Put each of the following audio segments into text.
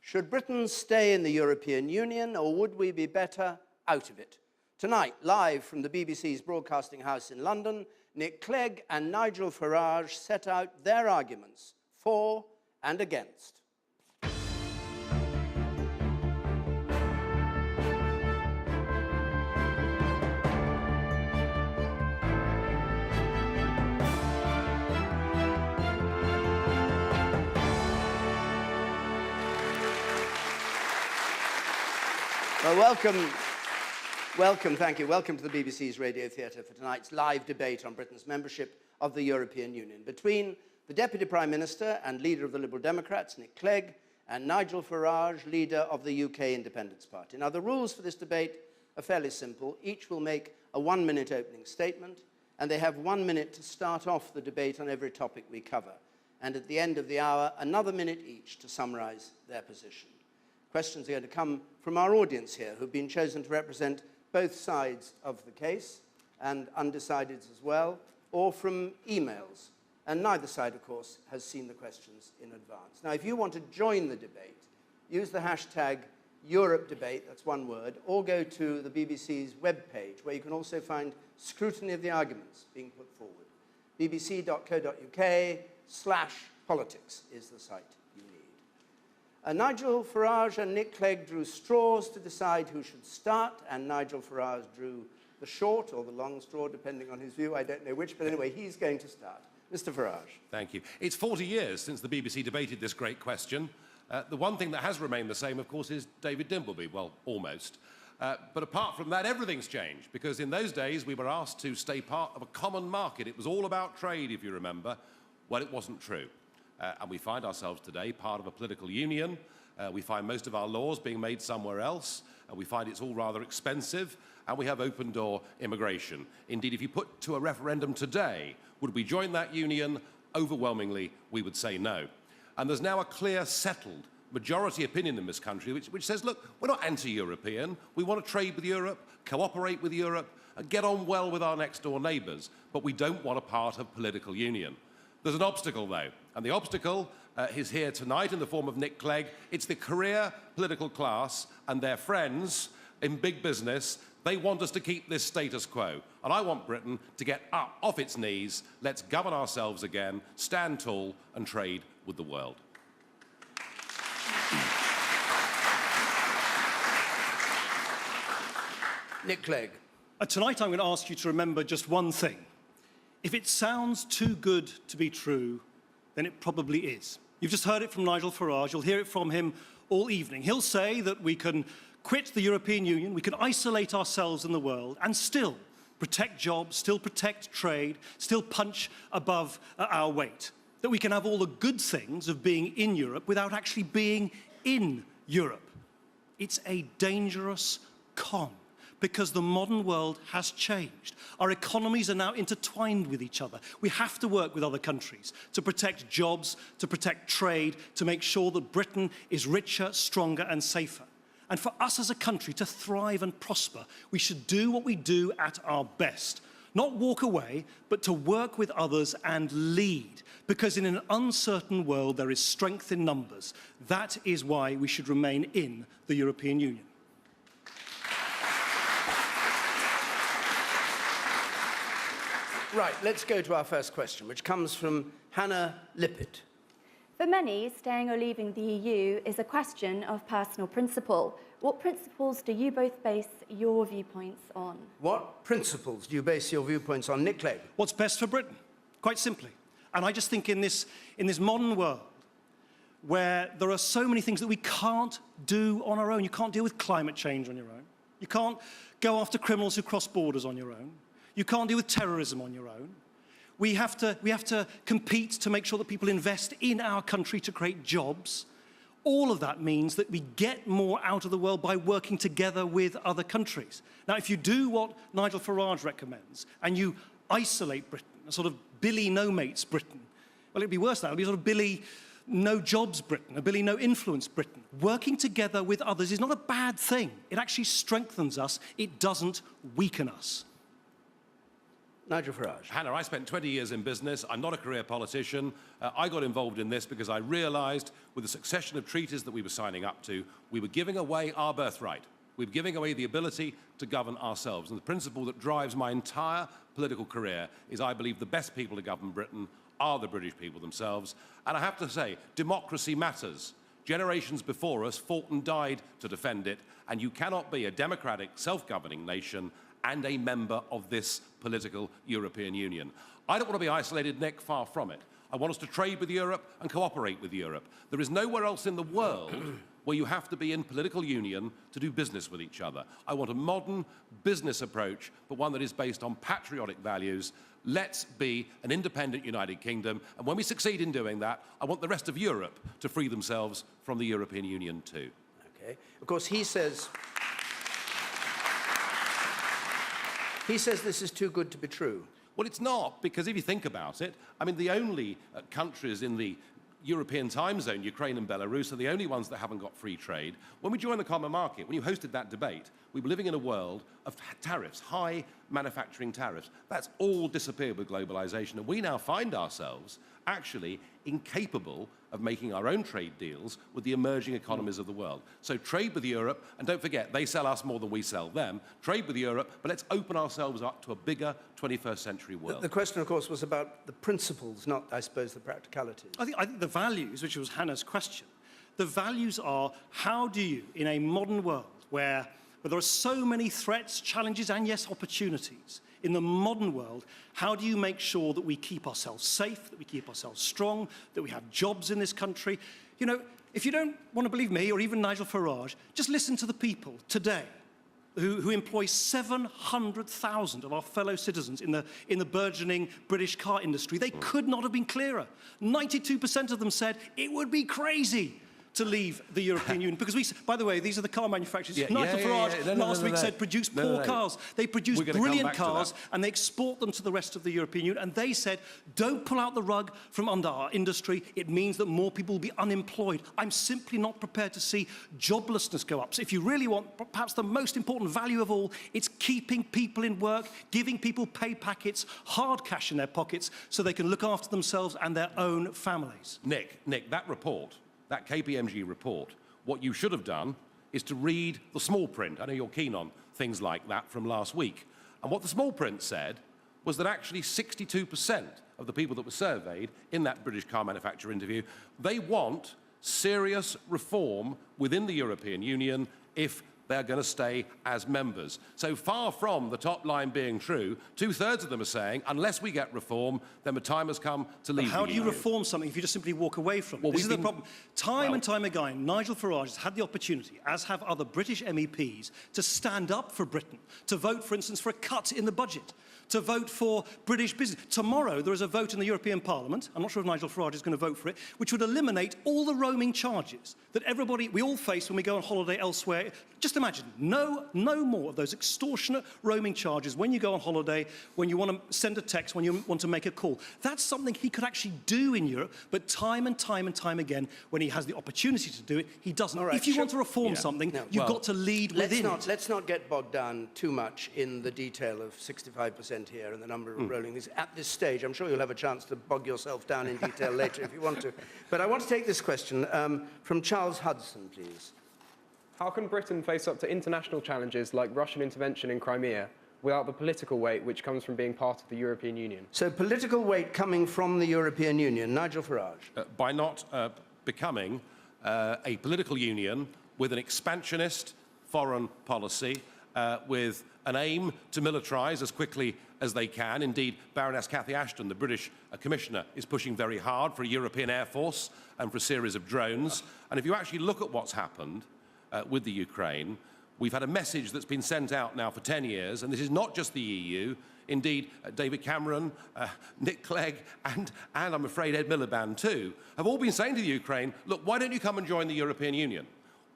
Should Britain stay in the European Union, or would we be better out of it? Tonight, live from the BBC's Broadcasting House in London, Nick Clegg and Nigel Farage set out their arguments for and against. Well, welcome, thank you. Welcome to the BBC's Radio Theatre for tonight's live debate on Britain's membership of the European Union between the Deputy Prime Minister and Leader of the Liberal Democrats, Nick Clegg, and Nigel Farage, Leader of the UK Independence Party. Now, the rules for this debate are fairly simple. Each will make a one-minute opening statement, and they have 1 minute to start off the debate on every topic we cover. And at the end of the hour, another minute each to summarise their position. Questions are going to come from our audience here, who've been chosen to represent both sides of the case, and undecideds as well, or from emails. And neither side, of course, has seen the questions in advance. Now, if you want to join the debate, use the hashtag #EuropeDebate, that's one word, or go to the BBC's webpage, where you can also find scrutiny of the arguments being put forward. bbc.co.uk/politics is the site. Nigel Farage and Nick Clegg drew straws to decide who should start, and Nigel Farage drew the short or the long straw, depending on his view. I don't know which, but anyway, he's going to start. Mr. Farage. Thank you. It's 40 years since the BBC debated this great question. The one thing that has remained the same, of course, is David Dimbleby. Well, almost. But apart from that, everything's changed, because in those days we were asked to stay part of a common market. It was all about trade, if you remember. Well, it wasn't true. And we find ourselves today part of a political union. We find most of our laws being made somewhere else. We find it's all rather expensive. And we have open-door immigration. Indeed, if you put to a referendum today, would we join that union? Overwhelmingly, we would say no. And there's now a clear, settled majority opinion in this country which says, look, we're not anti-European. We want to trade with Europe, cooperate with Europe, and get on well with our next-door neighbours. But we don't want a part of political union. There's an obstacle, though, and the obstacle is here tonight in the form of Nick Clegg. It's the career political class and their friends in big business. They want us to keep this status quo, and I want Britain to get up off its knees. Let's govern ourselves again, stand tall, and trade with the world. Nick Clegg. Tonight I'm going to ask you to remember just one thing. If it sounds too good to be true, then it probably is. You've just heard it from Nigel Farage. You'll hear it from him all evening. He'll say that we can quit the European Union, we can isolate ourselves in the world, and still protect jobs, still protect trade, still punch above our weight. That we can have all the good things of being in Europe without actually being in Europe. It's a dangerous con, because the modern world has changed. Our economies are now intertwined with each other. We have to work with other countries to protect jobs, to protect trade, to make sure that Britain is richer, stronger, and safer. And for us as a country to thrive and prosper, we should do what we do at our best. Not walk away, but to work with others and lead. Because in an uncertain world, there is strength in numbers. That is why we should remain in the European Union. Right, let's go to our first question, which comes from Hannah Lippett. For many, staying or leaving the EU is a question of personal principle. What principles do you both base your viewpoints on? What principles do you base your viewpoints on, Nick Clegg? What's best for Britain, quite simply. And I just think in this modern world, where there are so many things that we can't do on our own. You can't deal with climate change on your own. You can't go after criminals who cross borders on your own. You can't deal with terrorism on your own. We have to compete to make sure that people invest in our country to create jobs. All of that means that we get more out of the world by working together with other countries. Now, if you do what Nigel Farage recommends, and you isolate Britain, a sort of Billy no-mates Britain, well, it'd be worse than that. It'd be sort of Billy no-jobs Britain, a Billy no-influence Britain. Working together with others is not a bad thing. It actually strengthens us. It doesn't weaken us. Nigel Farage. Hannah, I spent 20 years in business. I'm not a career politician. I got involved in this because I realised with the succession of treaties that we were signing up to, we were giving away our birthright. We were giving away the ability to govern ourselves. And the principle that drives my entire political career is I believe the best people to govern Britain are the British people themselves. And I have to say, democracy matters. Generations before us fought and died to defend it, and you cannot be a democratic, self-governing nation and a member of this political European Union. I don't want to be isolated, Nick, far from it. I want us to trade with Europe and cooperate with Europe. There is nowhere else in the world where you have to be in political union to do business with each other. I want a modern business approach, but one that is based on patriotic values. Let's be an independent United Kingdom, and when we succeed in doing that, I want the rest of Europe to free themselves from the European Union too. Okay. Of course, he says this is too good to be true. Well, it's not, because if you think about it, I mean, the only countries in the European time zone, Ukraine and Belarus, are the only ones that haven't got free trade. When we joined the common market, when you hosted that debate, we were living in a world of tariffs, high manufacturing tariffs. That's all disappeared with globalization, and we now find ourselves actually incapable of making our own trade deals with the emerging economies of the world. So trade with Europe, and don't forget, they sell us more than we sell them. Trade with Europe, but let's open ourselves up to a bigger 21st century world. The question, of course, was about the principles, not, I suppose, the practicalities. I think the values, which was Hannah's question, the values are how do you, in a modern world where there are so many threats, challenges, and yes, opportunities, in the modern world, how do you make sure that we keep ourselves safe, that we keep ourselves strong, that we have jobs in this country? You know, if you don't want to believe me or even Nigel Farage, just listen to the people today who employ 700,000 of our fellow citizens in the burgeoning British car industry. They could not have been clearer. 92% of them said it would be crazy to leave the European Union. Because we, by the way, these are the car manufacturers. Nigel Farage last week said produce poor cars. They produce brilliant cars and they export them to the rest of the European Union. And they said, don't pull out the rug from under our industry. It means that more people will be unemployed. I'm simply not prepared to see joblessness go up. So if you really want perhaps the most important value of all, it's keeping people in work, giving people pay packets, hard cash in their pockets so they can look after themselves and their own families. Nick, that report, that KPMG report, what you should have done is to read the small print. I know you're keen on things like that from last week. And what the small print said was that actually 62% of the people that were surveyed in that British car manufacturer interview, they want serious reform within the European Union if they're going to stay as members. So far from the top line being true, 2/3 of them are saying, unless we get reform, then the time has come to leave. But how do you reform something if you just simply walk away from it? This is the problem. Time and time again, Nigel Farage has had the opportunity, as have other British MEPs, to stand up for Britain, to vote, for instance, for a cut in the budget, to vote for British business. Tomorrow, there is a vote in the European Parliament, I'm not sure if Nigel Farage is going to vote for it, which would eliminate all the roaming charges that we all face when we go on holiday elsewhere. Just imagine, no more of those extortionate roaming charges when you go on holiday, when you want to send a text, when you want to make a call. That's something he could actually do in Europe, but time and time again, when he has the opportunity to do it, he doesn't. Right, if you want to reform something, you've got to lead within it. Let's not get bogged down too much in the detail of 65% here and the number of rolling these at this stage. I'm sure you'll have a chance to bog yourself down in detail later if you want to. But I want to take this question from Charles Hudson, please. How can Britain face up to international challenges like Russian intervention in Crimea without the political weight which comes from being part of the European Union? So political weight coming from the European Union. Nigel Farage. By not becoming a political union with an expansionist foreign policy, with an aim to militarise as quickly as they can. Indeed, Baroness Cathy Ashton, the British Commissioner, is pushing very hard for a European Air Force and for a series of drones. And if you actually look at what's happened with the Ukraine, we've had a message that's been sent out now for 10 years, and this is not just the EU. Indeed, David Cameron, Nick Clegg, and I'm afraid Ed Miliband too, have all been saying to the Ukraine, look, why don't you come and join the European Union?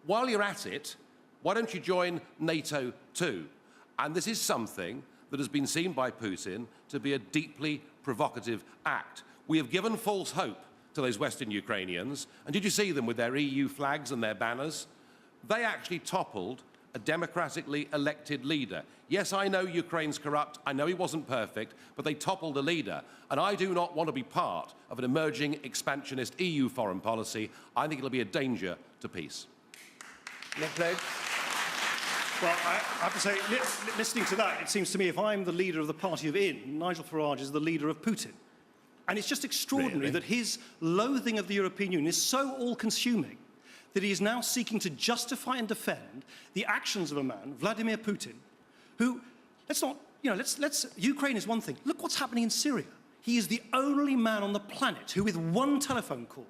While you're at it, why don't you join NATO too? And this is something that has been seen by Putin to be a deeply provocative act. We have given false hope to those Western Ukrainians, and did you see them with their EU flags and their banners? They actually toppled a democratically elected leader. Yes, I know Ukraine's corrupt, I know he wasn't perfect, but they toppled a leader. And I do not want to be part of an emerging expansionist EU foreign policy. I think it'll be a danger to peace. Nick Clegg. Well, I have to say, listening to that, it seems to me if I'm the leader of the party of in, Nigel Farage is the leader of Putin. And it's just extraordinary that his loathing of the European Union is so all-consuming that he is now seeking to justify and defend the actions of a man, Vladimir Putin, who, Ukraine is one thing. Look what's happening in Syria. He is the only man on the planet who, with one telephone call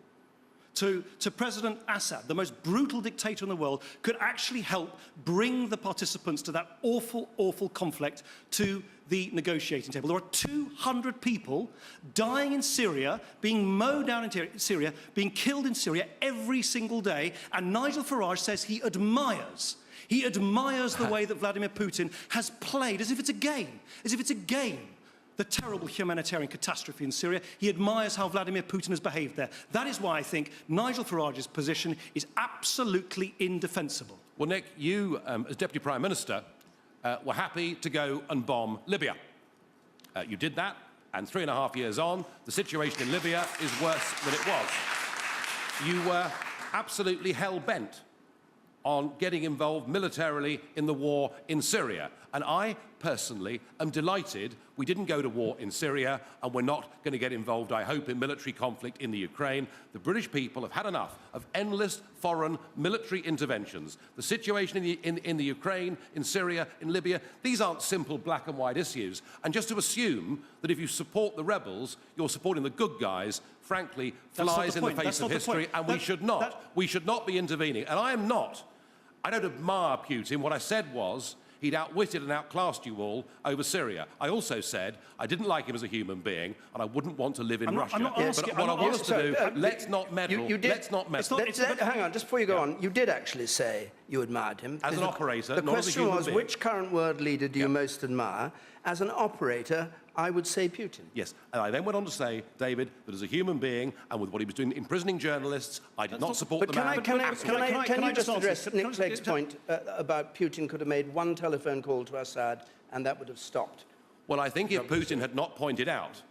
to President Assad, the most brutal dictator in the world, could actually help bring the participants to that awful, awful conflict to the negotiating table. There are 200 people dying in Syria, being mowed down in Syria, being killed in Syria every single day, and Nigel Farage says he admires the way that Vladimir Putin has played, as if it's a game, the terrible humanitarian catastrophe in Syria. He admires how Vladimir Putin has behaved there. That is why I think Nigel Farage's position is absolutely indefensible. Well, Nick, you, as Deputy Prime Minister, were happy to go and bomb Libya. You did that, and 3.5 years on, the situation in Libya is worse than it was. You were absolutely hell-bent on getting involved militarily in the war in Syria. And I, personally, am delighted we didn't go to war in Syria, and we're not going to get involved, I hope, in military conflict in the Ukraine. The British people have had enough of endless foreign military interventions. The situation in the Ukraine, in Syria, in Libya, these aren't simple black and white issues. And just to assume that if you support the rebels, you're supporting the good guys, frankly, flies in the face of history, and we should not be intervening. And I don't admire Putin. What I said was he'd outwitted and outclassed you all over Syria. I also said I didn't like him as a human being, and I wouldn't want to live in Russia. But what I want us to do, let's not meddle. Let's not meddle. Hang on, just before you go on, you did actually say you admired him. As an operator, not as a human being. The question was, which current world leader do you most admire? As an operator, I would say Putin. Yes, and I then went on to say, David, that as a human being, and with what he was doing imprisoning journalists, I did not support the man. Can you just address Nick Clegg's point about Putin could have made one telephone call to Assad and that would have stopped? Well, I think if Putin had not pointed out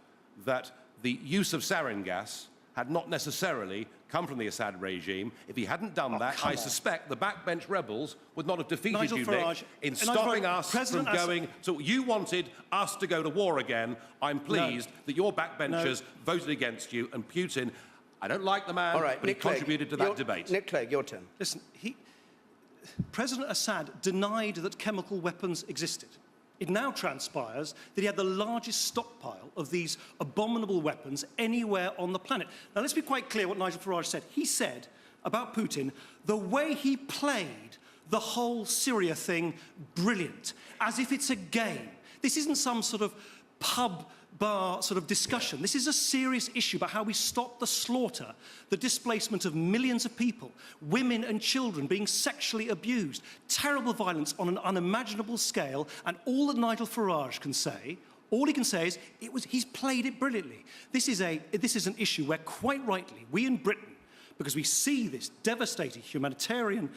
that the use of sarin gas had not necessarily come from the Assad regime, if he hadn't done that, I suspect the backbench rebels would not have defeated Nigel you, Farage, Nick, in stopping us from going... So you wanted us to go to war again. I'm pleased that your backbenchers voted against you, and Putin, I don't like the man, but Nick he contributed to that debate. Nick Clegg, your turn. Listen, President Assad denied that chemical weapons existed. It now transpires that he had the largest stockpile of these abominable weapons anywhere on the planet. Now, let's be quite clear what Nigel Farage said. He said about Putin, the way he played the whole Syria thing, brilliant, as if it's a game. This isn't some sort of pub bar sort of discussion. This is a serious issue about how we stop the slaughter, the displacement of millions of people, women and children being sexually abused, terrible violence on an unimaginable scale, and all that Nigel Farage can say, all he can say is, he's played it brilliantly. This is an issue where, quite rightly, we in Britain, because we see this devastating humanitarian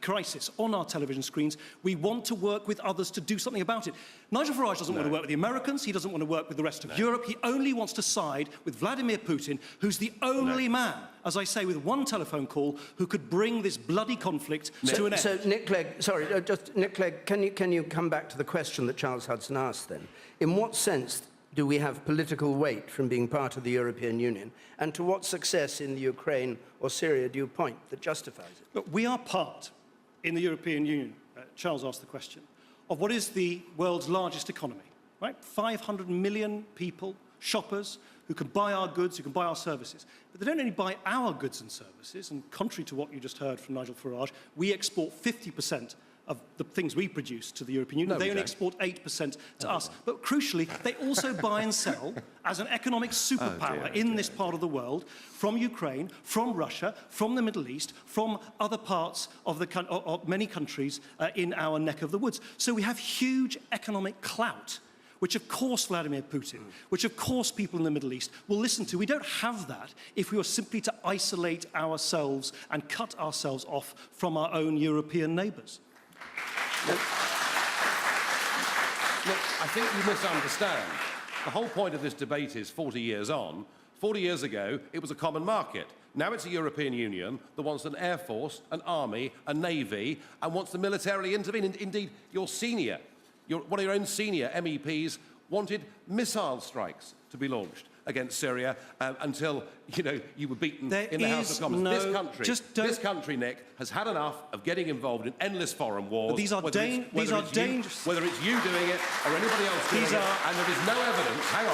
crisis on our television screens, we want to work with others to do something about it. Nigel Farage doesn't want to work with the Americans, he doesn't want to work with the rest of Europe, he only wants to side with Vladimir Putin, who's the only man, as I say, with one telephone call, who could bring this bloody conflict to an end. So, Nick Clegg, sorry, Nick Clegg, can you come back to the question that Charles Hudson asked then? In what sense do we have political weight from being part of the European Union? And to what success in the Ukraine or Syria do you point that justifies it? Look, we are part, in the European Union, Charles asked the question, of what is the world's largest economy, right? 500 million people, shoppers, who can buy our goods, who can buy our services. But they don't only buy our goods and services, and contrary to what you just heard from Nigel Farage, we export 50% of the things we produce to the European Union. They only export 8% to us. But crucially, they also buy and sell as an economic superpower in this part of the world from Ukraine, from Russia, from the Middle East, from other parts of many countries in our neck of the woods. So we have huge economic clout, which of course Vladimir Putin, which of course people in the Middle East will listen to. We don't have that if we were simply to isolate ourselves and cut ourselves off from our own European neighbours. Look, I think you misunderstand. The whole point of this debate is 40 years on. 40 years ago, it was a common market. Now it's a European Union that wants an air force, an army, a navy, and wants to militarily intervene. Indeed, one of your own senior MEPs wanted missile strikes to be launched against Syria until, you were beaten in the House of Commons. This country, Nick, has had enough of getting involved in endless foreign wars. But these are dangerous. Whether it's you doing it or anybody else doing it, and there is no evidence, hang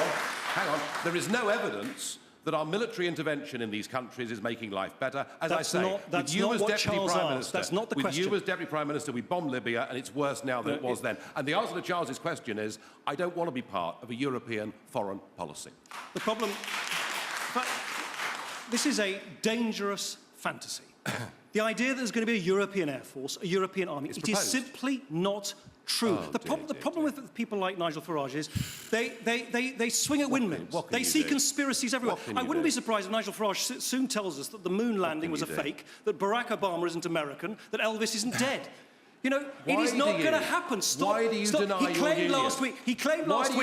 on, there is no evidence that our military intervention in these countries is making life better. As I say, with you as Deputy Prime Minister, that's not the question. With you as Deputy Prime Minister, we bombed Libya, and it's worse now than it was then. And the answer to Charles's question is, I don't want to be part of a European foreign policy. The problem... But this is a dangerous fantasy. The idea that there's going to be a European Air Force, a European army, it is simply not true. The problem with people like Nigel Farage is they swing at windmills. They see conspiracies everywhere. I wouldn't be surprised if Nigel Farage soon tells us that the moon landing was a fake, that Barack Obama isn't American, that Elvis isn't dead. It is not going to happen. Why do you deny your union? He claimed last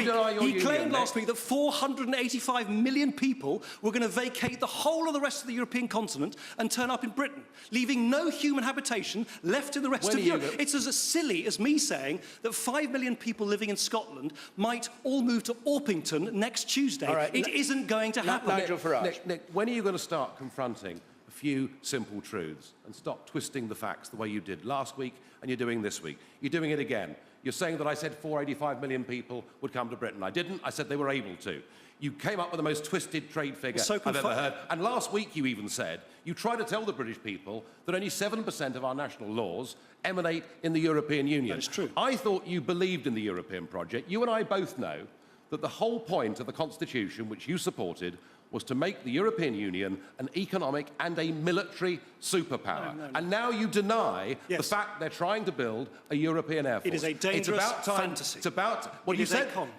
week that 485 million people were going to vacate the whole of the rest of the European continent and turn up in Britain, leaving no human habitation left in the rest of Europe. It's as silly as me saying that 5 million people living in Scotland might all move to Orpington next Tuesday. Right, it isn't going to happen. Nigel Farage. Nick, when are you going to start confronting a few simple truths and stop twisting the facts the way you did last week and you're doing this week? You're doing it again. You're saying that I said 485 million people would come to Britain. I didn't. I said they were able to. You came up with the most twisted trade figure I've ever heard. And last week you even said, you tried to tell the British people that only 7% of our national laws emanate in the European Union. That is true. I thought you believed in the European project. You and I both know that the whole point of the Constitution, which you supported, was to make the European Union an economic and a military superpower. No. And now you deny the fact they're trying to build a European Air Force. It is a dangerous fantasy. It's about... Well,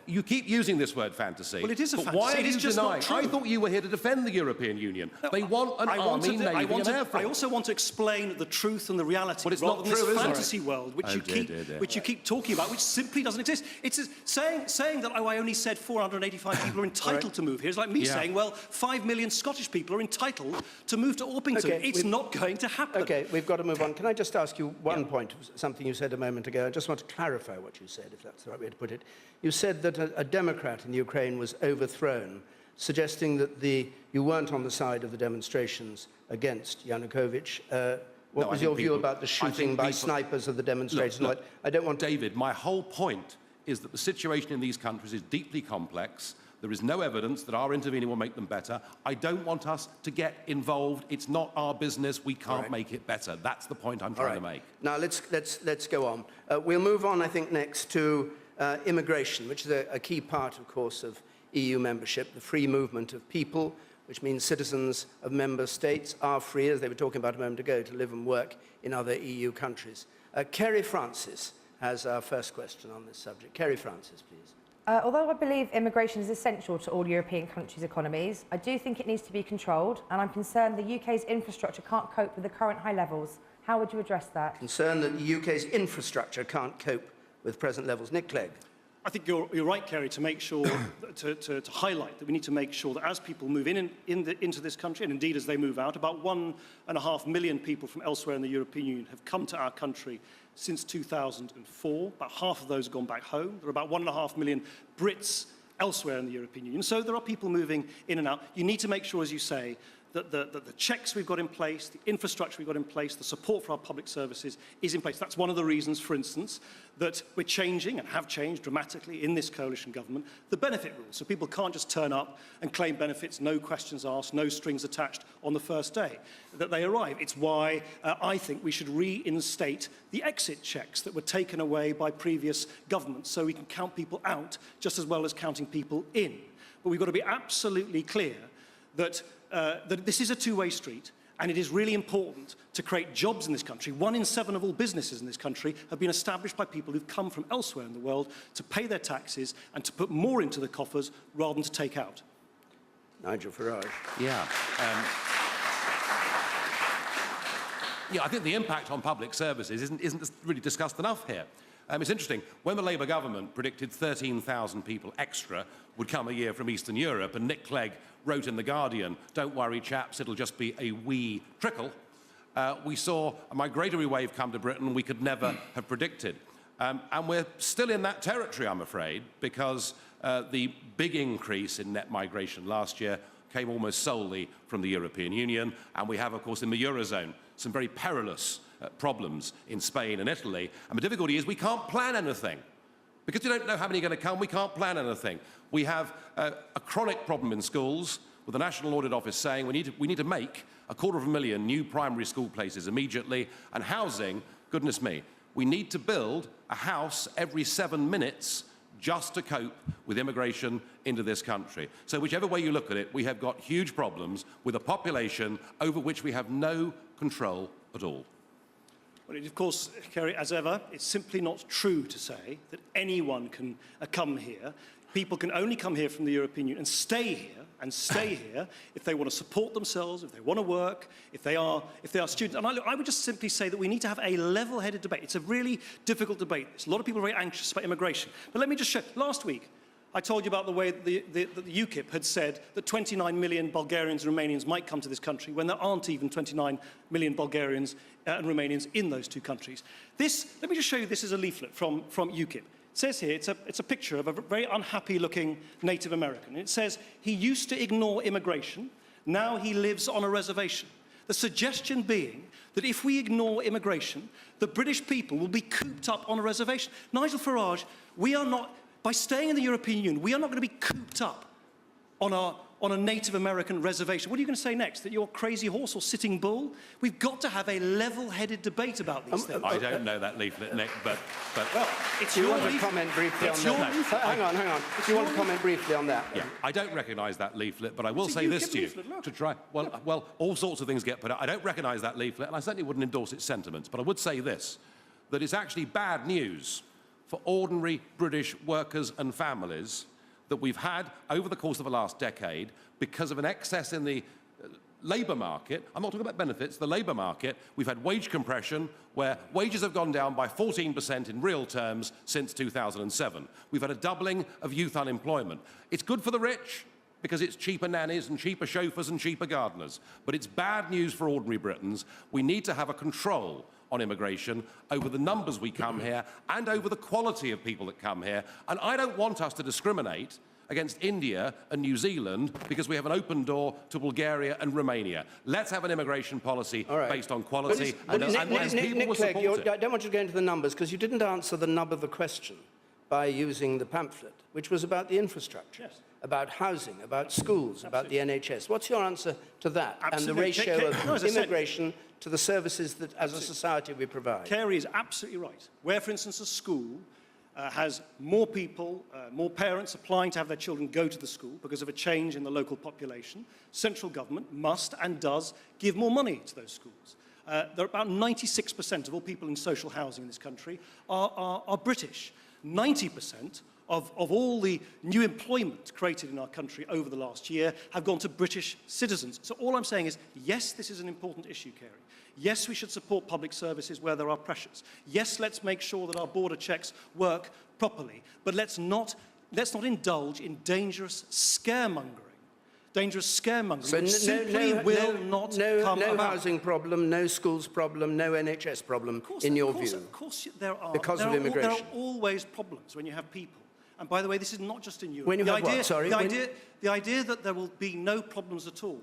you keep using this word fantasy. Well, it is a fantasy. Why are you denying? I thought you were here to defend the European Union. They want an army, navy, and air force. I also want to explain the truth and the reality, but it's rather not than true, this fantasy world which you keep talking about, which simply doesn't exist. It's saying that, I only said 485 people are entitled to move here. It's like me saying, well, 5 million Scottish people are entitled to move to Orpington. It's not going to happen. OK, we've got to move on. Can I just ask you one point, something you said a moment ago? I just want to clarify what you said, if that's the right way to put it. You said that a Democrat in Ukraine was overthrown, suggesting that you weren't on the side of the demonstrations against Yanukovych. What was your view about the shooting by snipers of the demonstrators? Look, I don't want to... David, my whole point is that the situation in these countries is deeply complex. There is no evidence that our intervening will make them better. I don't want us to get involved. It's not our business. We can't make it better. That's the point I'm trying to make. Now, let's go on. We'll move on, I think, next to immigration, which is a key part, of course, of EU membership, the free movement of people, which means citizens of member states are free, as they were talking about a moment ago, to live and work in other EU countries. Kerry Francis has our first question on this subject. Kerry Francis, please. Although I believe immigration is essential to all European countries' economies, I do think it needs to be controlled, and I'm concerned the UK's infrastructure can't cope with the current high levels. How would you address that? Concerned that the UK's infrastructure can't cope with present levels. Nick Clegg. I think you're right, Kerry, to make sure, to highlight that we need to make sure that as people move into this country, and indeed as they move out, about 1.5 million people from elsewhere in the European Union have come to our country since 2004. About half of those have gone back home. There are about 1.5 million Brits elsewhere in the European Union. So there are people moving in and out. You need to make sure, as you say, that the checks we've got in place, the infrastructure we've got in place, the support for our public services is in place. That's one of the reasons, for instance, that we're changing and have changed dramatically in this coalition government the benefit rules. So people can't just turn up and claim benefits, no questions asked, no strings attached on the first day that they arrive. It's why I think we should reinstate the exit checks that were taken away by previous governments so we can count people out just as well as counting people in. But we've got to be absolutely clear that this is a two-way street, and it is really important to create jobs in this country. 1 in 7 of all businesses in this country have been established by people who've come from elsewhere in the world to pay their taxes and to put more into the coffers rather than to take out. Nigel Farage. Yeah. Look, I think people I think the impact on public services isn't really discussed enough here. It's interesting, when the Labour government predicted 13,000 people extra would come a year from Eastern Europe, and Nick Clegg wrote in The Guardian, "Don't worry, chaps, it'll just be a wee trickle," we saw a migratory wave come to Britain we could never have predicted. And we're still in that territory, I'm afraid, because the big increase in net migration last year came almost solely from the European Union, and we have, of course, in the Eurozone, some very perilous problems in Spain and Italy. And the difficulty is we can't plan anything. Because we don't know how many are going to come, we can't plan anything. We have a chronic problem in schools, with the National Audit Office saying we need to make 250,000 new primary school places immediately, and housing, goodness me, we need to build a house every 7 minutes just to cope with immigration into this country. So whichever way you look at it, we have got huge problems with a population over which we have no control at all. Well, of course, Kerry, as ever, it's simply not true to say that anyone can come here. People can only come here from the European Union and stay here if they want to support themselves, if they want to work, if they are students. And I would just simply say that we need to have a level-headed debate. It's a really difficult debate. A lot of people are very anxious about immigration. But let me just show. Last week, I told you about the way that the UKIP had said that 29 million Bulgarians and Romanians might come to this country when there aren't even 29 million Bulgarians and Romanians in those two countries. Let me just show you, this is a leaflet from UKIP. It says here, it's a picture of a very unhappy-looking Native American. It says, he used to ignore immigration, now he lives on a reservation. The suggestion being that if we ignore immigration, the British people will be cooped up on a reservation. Nigel Farage, we are not... By staying in the European Union, we are not going to be cooped up on a Native American reservation. What are you going to say next? That you're crazy horse or sitting bull? We've got to have a level-headed debate about these things. I don't know that leaflet, Nick, but well, it's do you your want to leaflet. comment briefly on It's that? your No. leaflet. Hang on. Do you want to comment briefly on that? yeah, I don't recognise that leaflet, but I will It's a say this UKIP to you leaflet, look. to try. Well, all sorts of things get put out. I don't recognise that leaflet, and I certainly wouldn't endorse its sentiments. But I would say this: that it's actually bad news for ordinary British workers and families that we've had over the course of the last decade because of an excess in the labour market. I'm not talking about benefits, the labour market. We've had wage compression where wages have gone down by 14% in real terms since 2007. We've had a doubling of youth unemployment. It's good for the rich because it's cheaper nannies and cheaper chauffeurs and cheaper gardeners. But it's bad news for ordinary Britons. We need to have a control on immigration over the numbers we come here and over the quality of people that come here. And I don't want us to discriminate against India and New Zealand because we have an open door to Bulgaria and Romania. Let's have an immigration policy based on quality and people will support it. I don't want you to go into the numbers because you didn't answer the nub of the question by using the pamphlet, which was about the infrastructure. Yes. About housing, about schools, about the NHS. What's your answer to that and the Absolutely. ratio No, of immigration to the services that, as a society, we provide? Kerry is absolutely right. Where, for instance, a school has more people, more parents applying to have their children go to the school because of a change in the local population, central government must and does give more money to those schools. There are about 96% of all people in social housing in this country are British. 90% of all the new employment created in our country over the last year have gone to British citizens. So all I'm saying is, yes, this is an important issue, Kerry. Yes, we should support public services where there are pressures. Yes, let's make sure that our border checks work properly. But let's not indulge in dangerous scaremongering. Dangerous scaremongering, which simply will not come No about. housing problem, no schools problem, no NHS problem, in your view. Of course there are. Because of immigration. There are always problems when you have people. And by the way, this is not just in Europe. When you have what? Sorry? The idea that there will be no problems at all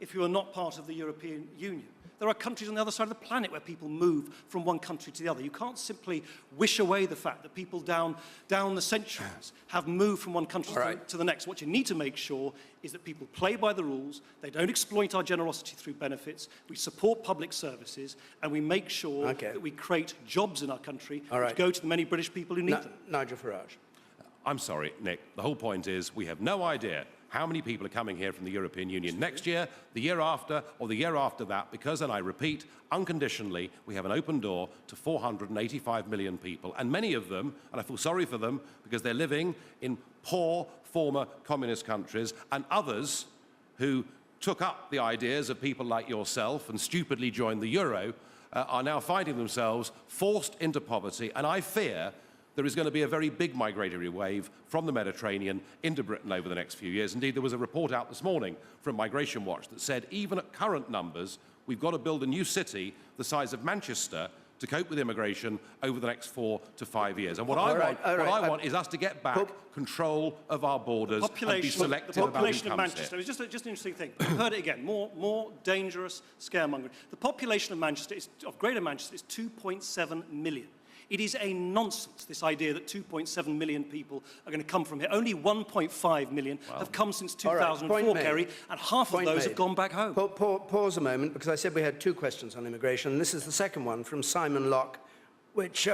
if you are not part of the European Union. There are countries on the other side of the planet where people move from one country to the other. You can't simply wish away the fact that people down the centuries have moved from one country to the next. What you need to make sure is that people play by the rules, they don't exploit our generosity through benefits, we support public services, and we make sure that we create jobs in our country which go to the many British people who need them. Nigel Farage. I'm sorry, Nick. The whole point is we have no idea how many people are coming here from the European Union next year, the year after, or the year after that, because, and I repeat, unconditionally, we have an open door to 485 million people, and many of them, and I feel sorry for them, because they're living in poor former communist countries, and others who took up the ideas of people like yourself and stupidly joined the euro are now finding themselves forced into poverty, and I fear there is going to be a very big migratory wave from the Mediterranean into Britain over the next few years. Indeed, there was a report out this morning from Migration Watch that said even at current numbers, we've got to build a new city the size of Manchester to cope with immigration over the next 4 to 5 years. And what I want is us to get back control of our borders and be selective the population about of who comes Manchester. here. It's just an interesting thing. You've heard it again. More dangerous scaremongering. The population of Manchester, of Greater Manchester, is 2.7 million. It is a nonsense, this idea that 2.7 million people are going to come from here. Only 1.5 million have come since 2004, Kerry, and half of those have gone back home. Pause a moment, because I said we had 2 questions on immigration, and this is the second one from Simon Locke, which,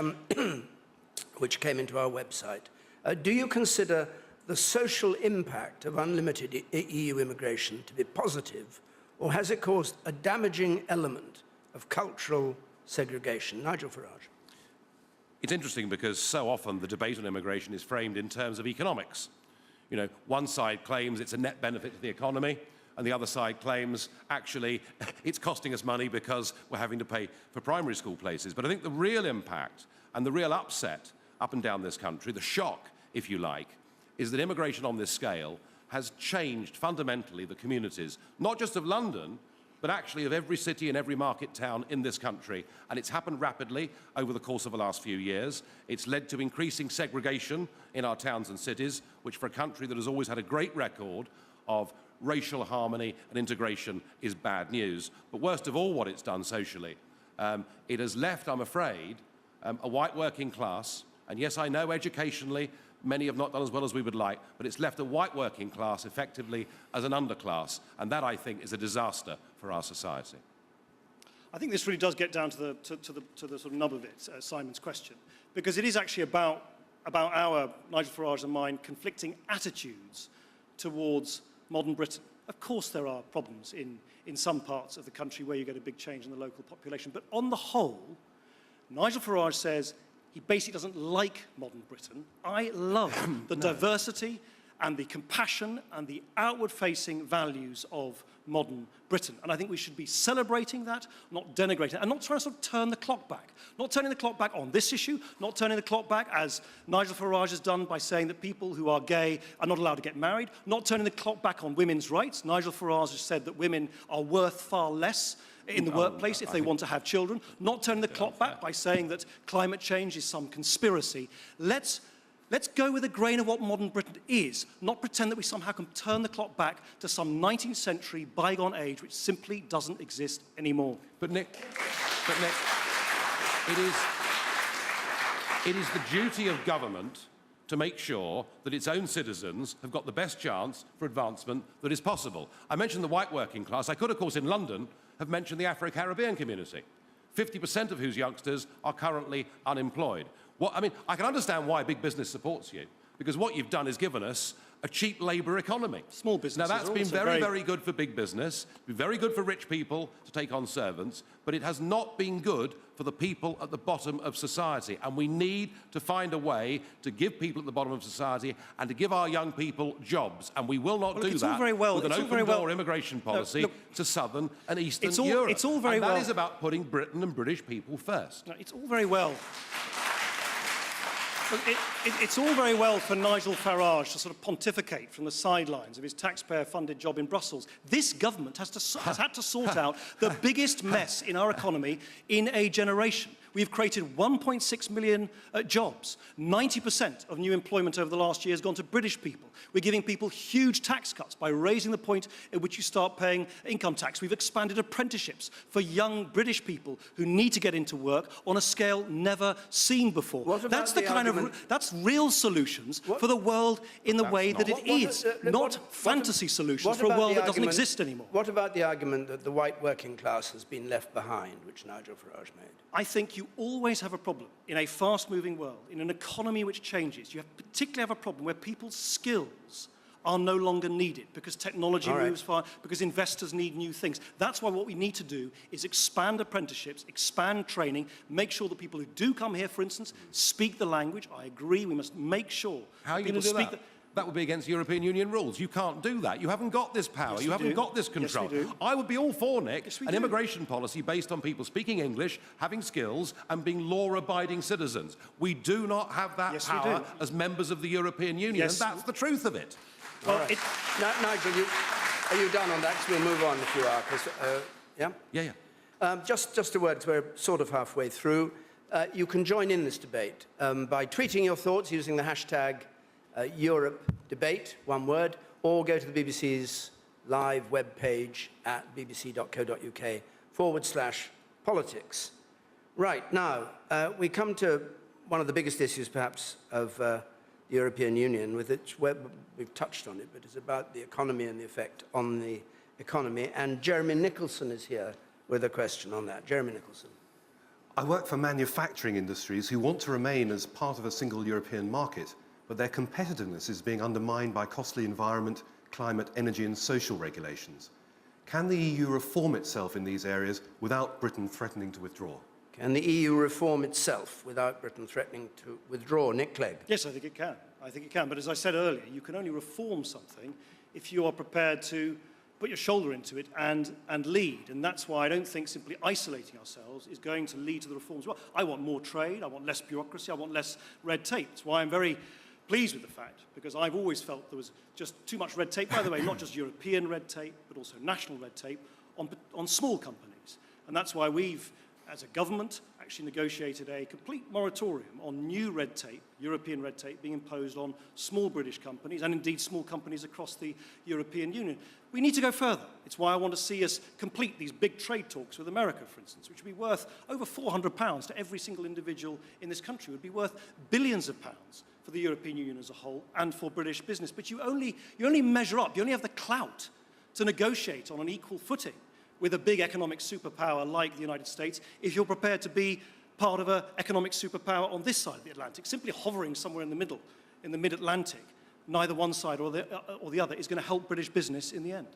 which came into our website. Do you consider the social impact of unlimited EU immigration to be positive, or has it caused a damaging element of cultural segregation? Nigel Farage. It's interesting because so often the debate on immigration is framed in terms of economics. You know, one side claims it's a net benefit to the economy, and the other side claims, actually, it's costing us money because we're having to pay for primary school places. But I think the real impact and the real upset up and down this country, the shock, if you like, is that immigration on this scale has changed fundamentally the communities, not just of London, but actually of every city and every market town in this country. And it's happened rapidly over the course of the last few years. It's led to increasing segregation in our towns and cities, which for a country that has always had a great record of racial harmony and integration is bad news. But worst of all, what it's done socially, it has left, I'm afraid, a white working class, and yes, I know educationally, many have not done as well as we would like, but it's left a white working class effectively as an underclass, and that, I think, is a disaster for our society. I think this really does get down to the sort of nub of it, Simon's question, because it is actually about our, Nigel Farage and mine, conflicting attitudes towards modern Britain. Of course there are problems in some parts of the country where you get a big change in the local population, but on the whole, Nigel Farage says he basically doesn't like modern Britain. I love the diversity and the compassion and the outward-facing values of modern Britain. And I think we should be celebrating that, not denigrating it, and not trying to sort of turn the clock back. Not turning the clock back on this issue, not turning the clock back, as Nigel Farage has done by saying that people who are gay are not allowed to get married, not turning the clock back on women's rights. Nigel Farage has said that women are worth far less in the workplace if they want to have children, not turning the clock back by saying that climate change is some conspiracy. Let's go with a grain of what modern Britain is, not pretend that we somehow can turn the clock back to some 19th century bygone age which simply doesn't exist anymore. But Nick, it is the duty of government to make sure that its own citizens have got the best chance for advancement that is possible. I mentioned the white working class. I could, of course, in London, have mentioned the Afro-Caribbean community, 50% of whose youngsters are currently unemployed. I mean, I can understand why big business supports you, because what you've done is given us a cheap labour economy. Small businesses. Now, that's been very good for big business, been very good for rich people to take on servants, but it has not been good for the people at the bottom of society. And we need to find a way to give people at the bottom of society and to give our young people jobs. And we will not do that with an open-door immigration policy to southern and eastern Europe. It's all very well. And that is about putting Britain and British people first. No, it's all very well. It's all very well for Nigel Farage to sort of pontificate from the sidelines of his taxpayer-funded job in Brussels. This government has had to sort out the biggest mess in our economy in a generation. We've created 1.6 million jobs. 90% of new employment over the last year has gone to British people. We're giving people huge tax cuts by raising the point at which you start paying income tax. We've expanded apprenticeships for young British people who need to get into work on a scale never seen before. That's the kind of, that's real solutions for the world in the way that it is, not fantasy solutions for a world that doesn't exist anymore. What about the argument that the white working class has been left behind, which Nigel Farage made? I think you always have a problem in a fast-moving world, in an economy which changes. You particularly have a problem where people's skills are no longer needed because technology moves far, because investors need new things. That's why what we need to do is expand apprenticeships, expand training, make sure that people who do come here, for instance, speak the language. I agree, we must make sure How are you going to do that? that would be against European Union rules. You can't do that. You haven't got this power. You haven't got this control. Yes, we do. I would be all for, Nick, Yes, we an do. immigration policy based on people speaking English, having skills, and being law-abiding citizens. We do not have that Yes, we power do. as members of the European Union, Yes. and that's the truth of it. Well, Right. Nigel, are you done on that? 'Cause we'll move on if you are. 'Cause, yeah? Yeah. Just a word, 'cause we're sort of halfway through. You can join in this debate by tweeting your thoughts using the hashtag #EuropeDebate, one word, or go to the BBC's live webpage at bbc.co.uk/politics. Right, now, we come to one of the biggest issues, perhaps, of the European Union, with which we've touched on it, but it's about the economy and the effect on the economy. And Jeremy Nicholson is here with a question on that. Jeremy Nicholson. I work for manufacturing industries who want to remain as part of a single European market, but their competitiveness is being undermined by costly environment, climate, energy and social regulations. Can the EU reform itself in these areas without Britain threatening to withdraw? Can the EU reform itself without Britain threatening to withdraw? Nick Clegg. yes, I think it can. I think it can. But as I said earlier, you can only reform something if you are prepared to put your shoulder into it and lead. And that's why I don't think simply isolating ourselves is going to lead to the reforms. Well, I want more trade, I want less bureaucracy, I want less red tape. That's why I'm very pleased with the fact, because I've always felt there was just too much red tape, by the way, not just European red tape, but also national red tape on small companies. And that's why we've, as a government, actually negotiated a complete moratorium on new red tape, European red tape, being imposed on small British companies and indeed small companies across the European Union. We need to go further. It's why I want to see us complete these big trade talks with America, for instance, which would be worth over £400 to every single individual in this country. It would be worth billions of pounds for the European Union as a whole and for British business. But you only measure up, you only have the clout to negotiate on an equal footing with a big economic superpower like the United States if you're prepared to be part of an economic superpower on this side of the Atlantic. Simply hovering somewhere in the middle, in the mid-Atlantic, neither one side or the other is going to help British business in the end.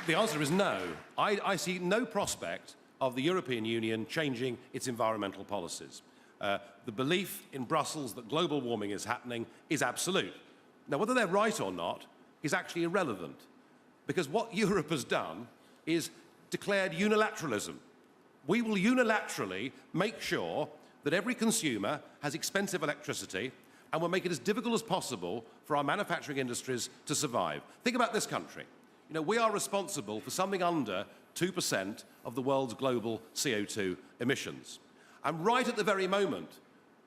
The answer is no. I see no prospect of the European Union changing its environmental policies. The belief in Brussels that global warming is happening is absolute. Now, whether they're right or not is actually irrelevant, because what Europe has done is declared unilateralism. We will unilaterally make sure that every consumer has expensive electricity, and we'll make it as difficult as possible for our manufacturing industries to survive. Think about this country. You know, we are responsible for something under 2% of the world's global CO2 emissions. And right at the very moment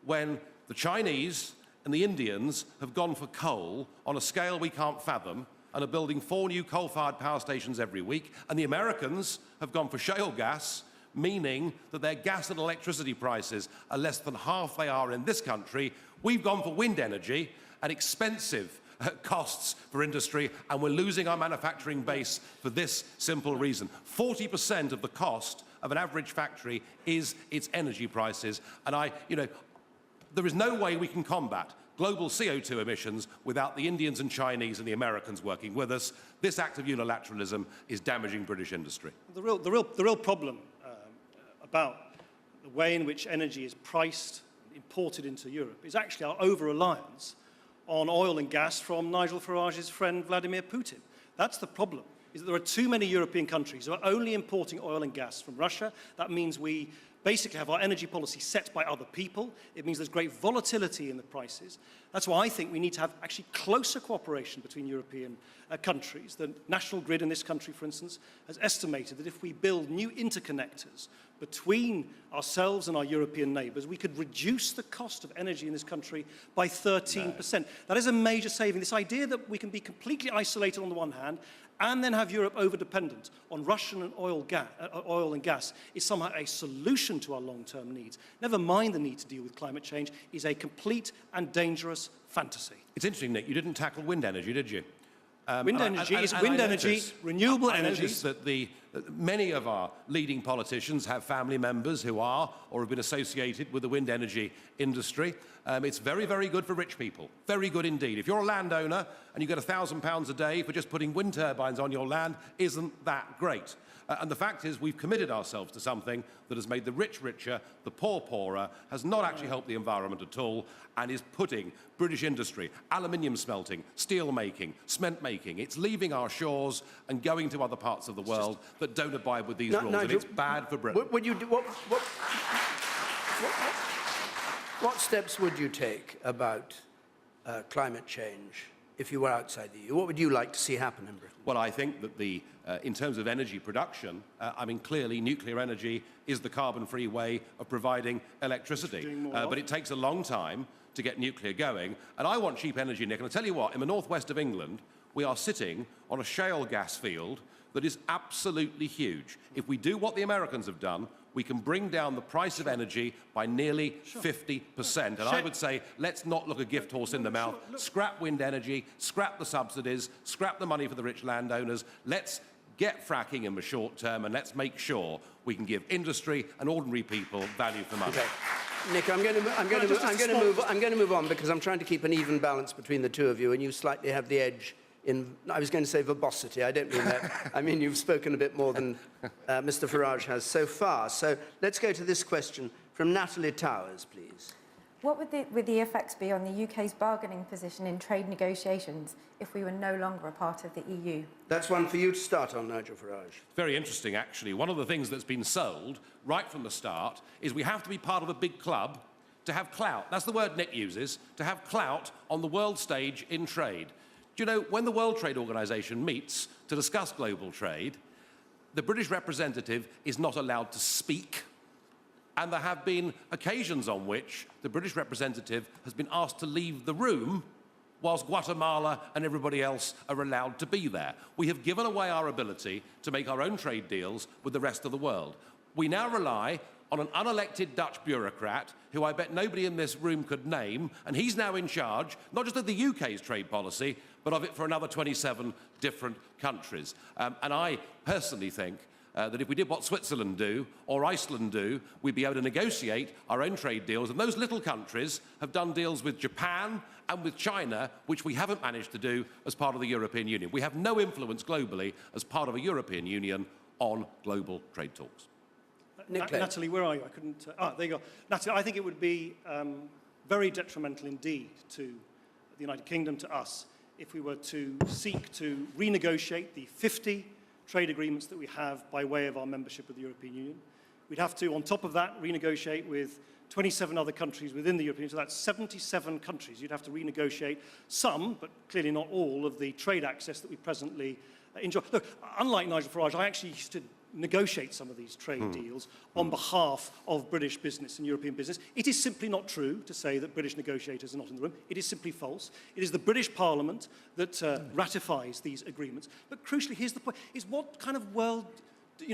when the Chinese and the Indians have gone for coal on a scale we can't fathom and are building 4 new coal-fired power stations every week, and the Americans have gone for shale gas, meaning that their gas and electricity prices are less than half they are in this country, we've gone for wind energy at expensive costs for industry, and we're losing our manufacturing base for this simple reason. 40% of the cost of an average factory is its energy prices, and there is no way we can combat global CO2 emissions without the Indians and Chinese and the Americans working with us. This act of unilateralism is damaging British industry. The real problem about the way in which energy is priced, imported into Europe, is actually our over-reliance on oil and gas from Nigel Farage's friend Vladimir Putin. That's the problem, is that there are too many European countries who are only importing oil and gas from Russia. That means we basically have our energy policy set by other people. It means there's great volatility in the prices. That's why I think we need to have actually closer cooperation between European countries. The National Grid in this country, for instance, has estimated that if we build new interconnectors between ourselves and our European neighbours, we could reduce the cost of energy in this country by 13%. No. That is a major saving. This idea that we can be completely isolated on the one hand and then have Europe over-dependent on Russian and oil and gas is somehow a solution to our long-term needs. Never mind the need to deal with climate change, is a complete and dangerous fantasy. It's interesting, Nick, you didn't tackle wind energy, did you? Wind energy, renewable energy. I notice that many of our leading politicians have family members who are or have been associated with the wind energy industry. It's very, very good for rich people. Very good indeed. If you're a landowner and you get £1,000 a day for just putting wind turbines on your land, isn't that great? And the fact is we've committed ourselves to something that has made the rich richer, the poor poorer, has not actually helped the environment at all, and is putting British industry, aluminium smelting, steel making, cement making, it's leaving our shores and going to other parts of the world that don't abide with these rules, Nigel, and it's bad for Britain. What steps would you take about climate change if you were outside the EU? What would you like to see happen in Britain? Well, I think that in terms of energy production, I mean, clearly nuclear energy is the carbon-free way of providing electricity. But it takes a long time to get nuclear going. And I want cheap energy, Nick. And I'll tell you what, in the northwest of England, we are sitting on a shale gas field that is absolutely huge. If we do what the Americans have done, we can bring down the price of energy by nearly 50%. And I would say, let's not look a gift horse in the mouth. Scrap wind energy, scrap the subsidies, scrap the money for the rich landowners. Let's get fracking in the short term, and let's make sure we can give industry and ordinary people value for money. Okay. Nick, I'm going to move on because I'm trying to keep an even balance between the two of you, and you slightly have the edge in, I was going to say verbosity, I don't mean that. I mean, you've spoken a bit more than Mr. Farage has so far. So let's go to this question from Natalie Towers, please. What would the effects be on the UK's bargaining position in trade negotiations if we were no longer a part of the EU? That's one for you to start on, Nigel Farage. Very interesting, actually. One of the things that's been sold right from the start is we have to be part of a big club to have clout. That's the word Nick uses, to have clout on the world stage in trade. Do you know, when the World Trade Organization meets to discuss global trade, the British representative is not allowed to speak. And there have been occasions on which the British representative has been asked to leave the room whilst Guatemala and everybody else are allowed to be there. We have given away our ability to make our own trade deals with the rest of the world. We now rely on an unelected Dutch bureaucrat who I bet nobody in this room could name, and he's now in charge, not just of the UK's trade policy, but of it for another 27 different countries. And I personally think that if we did what Switzerland do or Iceland do, we'd be able to negotiate our own trade deals. And those little countries have done deals with Japan and with China, which we haven't managed to do as part of the European Union. We have no influence globally as part of a European Union on global trade talks. Natalie, where are you? I couldn't... there you go. Natalie, I think it would be very detrimental indeed to the United Kingdom, to us, if we were to seek to renegotiate the 50 trade agreements that we have by way of our membership of the European Union. We'd have to, on top of that, renegotiate with 27 other countries within the European Union, so that's 77 countries. You'd have to renegotiate some, but clearly not all, of the trade access that we presently enjoy. Look, unlike Nigel Farage, I actually used to negotiate some of these trade deals on behalf of British business and European business. It is simply not true to say that British negotiators are not in the room. It is simply false. It is the British Parliament that ratifies these agreements. But crucially, here's the point, is what kind of world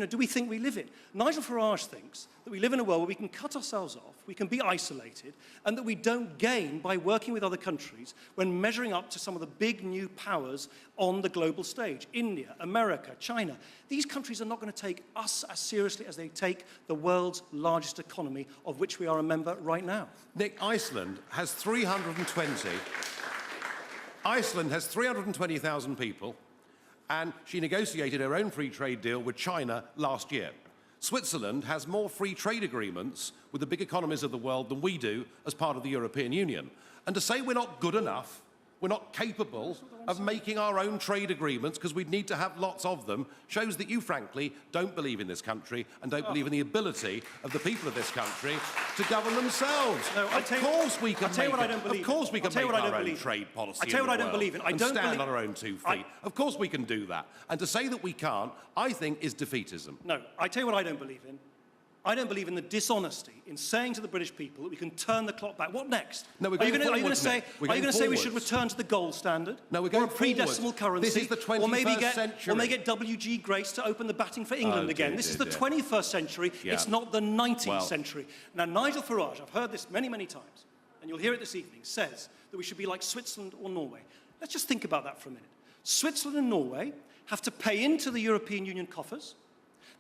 do we think we live in? Nigel Farage thinks that we live in a world where we can cut ourselves off, we can be isolated, and that we don't gain by working with other countries when measuring up to some of the big new powers on the global stage. India, America, China. These countries are not going to take us as seriously as they take the world's largest economy, of which we are a member right now. Nick, Iceland has 320,000 people, and she negotiated her own free trade deal with China last year. Switzerland has more free trade agreements with the big economies of the world than we do as part of the European Union. And to say we're not good enough, we're not capable of making our own trade agreements because we'd need to have lots of them, shows that you, frankly, don't believe in this country and don't believe in the ability of the people of this country to govern themselves. No, of course we can make our own trade policy. I tell you what I don't believe in. I don't stand on our own 2 feet. Of course we can do that. And to say that we can't, I think, is defeatism. No, I tell you what I don't believe in. I don't believe in the dishonesty in saying to the British people that we can turn the clock back. What next? No, we're going going Are you going to say we should return to the gold standard? No, we're going or a pre-decimal currency? This is the 21st century. Or maybe get W.G. Grace to open the batting for England again. This is the 21st century. Yeah. It's not the 19th century. Now, Nigel Farage, I've heard this many, many times, and you'll hear it this evening, says that we should be like Switzerland or Norway. Let's just think about that for a minute. Switzerland and Norway have to pay into the European Union coffers.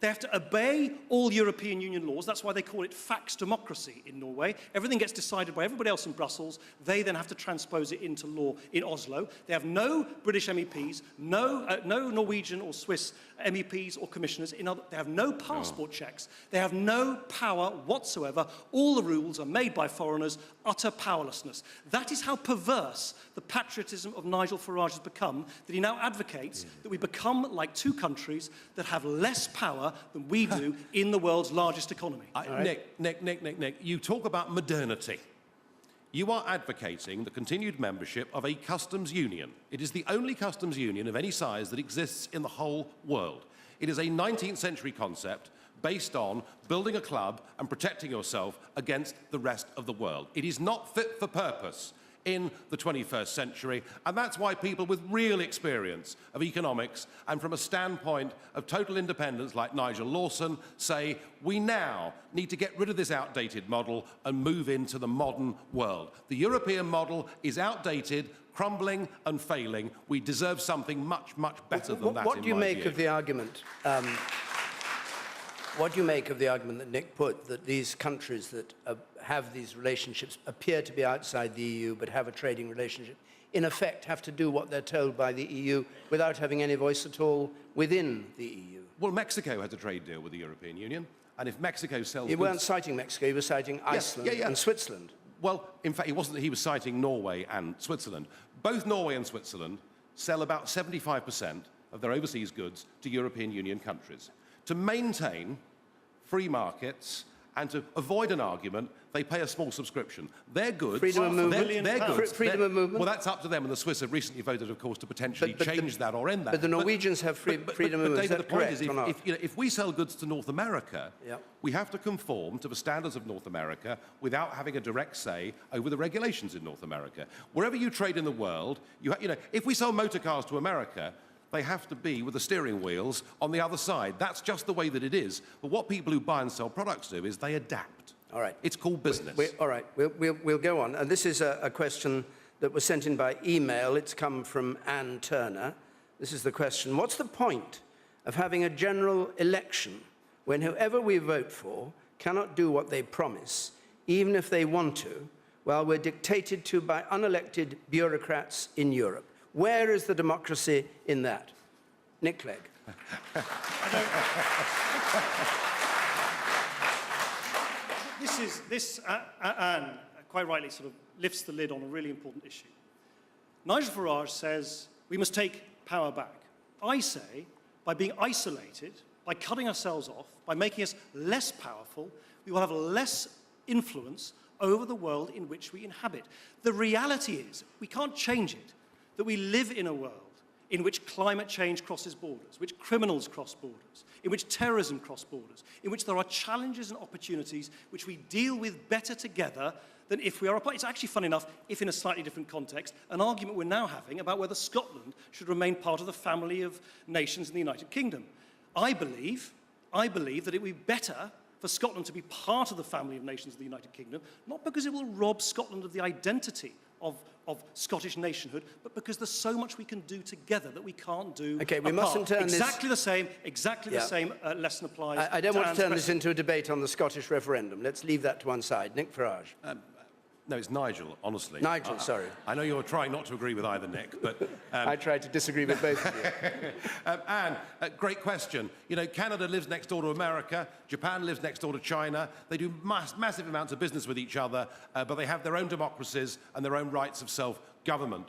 They have to obey all European Union laws. That's why they call it fax democracy in Norway. Everything gets decided by everybody else in Brussels. They then have to transpose it into law in Oslo. They have no British MEPs, no Norwegian or Swiss MEPs or commissioners. They have no passport checks. They have no power whatsoever. All the rules are made by foreigners, utter powerlessness. That is how perverse the patriotism of Nigel Farage has become, that he now advocates that we become like two countries that have less power than we do in the world's largest economy. Nick, you talk about modernity. You are advocating the continued membership of a customs union. It is the only customs union of any size that exists in the whole world. It is a 19th century concept based on building a club and protecting yourself against the rest of the world. It is not fit for purpose in the 21st century, and that's why people with real experience of economics and from a standpoint of total independence like Nigel Lawson say we now need to get rid of this outdated model and move into the modern world. The European model is outdated, crumbling and failing. We deserve something much, much better than that. What do you make of the argument? What do you make of the argument that Nick put, that these countries that have these relationships appear to be outside the EU but have a trading relationship, in effect have to do what they're told by the EU without having any voice at all within the EU? Well, Mexico has a trade deal with the European Union, and if Mexico sells You weren't citing Mexico, you were citing Iceland and Switzerland. Well, in fact, it wasn't that he was citing Norway and Switzerland. Both Norway and Switzerland sell about 75% of their overseas goods to European Union countries. To maintain free markets and to avoid an argument, they pay a small subscription. Their goods... Freedom of movement? Freedom of movement? Well, that's up to them, and the Swiss have recently voted, of course, to potentially change that or end that. But the Norwegians have freedom of movement, David, the point is, or not? if we sell goods to North America, we have to conform to the standards of North America without having a direct say over the regulations in North America. Wherever you trade in the world, if we sell motor cars to America, they have to be with the steering wheels on the other side. That's just the way that it is. But what people who buy and sell products do is they adapt. All right. It's called business. All right, we'll go on. And this is a question that was sent in by email. It's come from Anne Turner. This is the question. What's the point of having a general election when whoever we vote for cannot do what they promise, even if they want to, while we're dictated to by unelected bureaucrats in Europe? Where is the democracy in that? Nick Clegg. Anne, quite rightly, sort of lifts the lid on a really important issue. Nigel Farage says we must take power back. I say, by being isolated, by cutting ourselves off, by making us less powerful, we will have less influence over the world in which we inhabit. The reality is, we can't change it, that we live in a world in which climate change crosses borders, which criminals cross borders, in which terrorism crosses borders, in which there are challenges and opportunities which we deal with better together than if we are apart. It's actually, fun enough, if in a slightly different context, an argument we're now having about whether Scotland should remain part of the family of nations in the United Kingdom. I believe that it would be better for Scotland to be part of the family of nations of the United Kingdom, not because it will rob Scotland of the identity of Scottish nationhood, but because there's so much we can do together that we can't do Okay, we apart. mustn't turn exactly the same lesson applies. I don't want to turn this into into a debate on the Scottish referendum. Let's leave that to one side. Nick Farage. No, it's Nigel, honestly. Nigel, sorry. I know you're trying not to agree with either Nick, but... I tried to disagree with both of you. Anne, great question. You know, Canada lives next door to America, Japan lives next door to China. They do massive amounts of business with each other, but they have their own democracies and their own rights of self-government.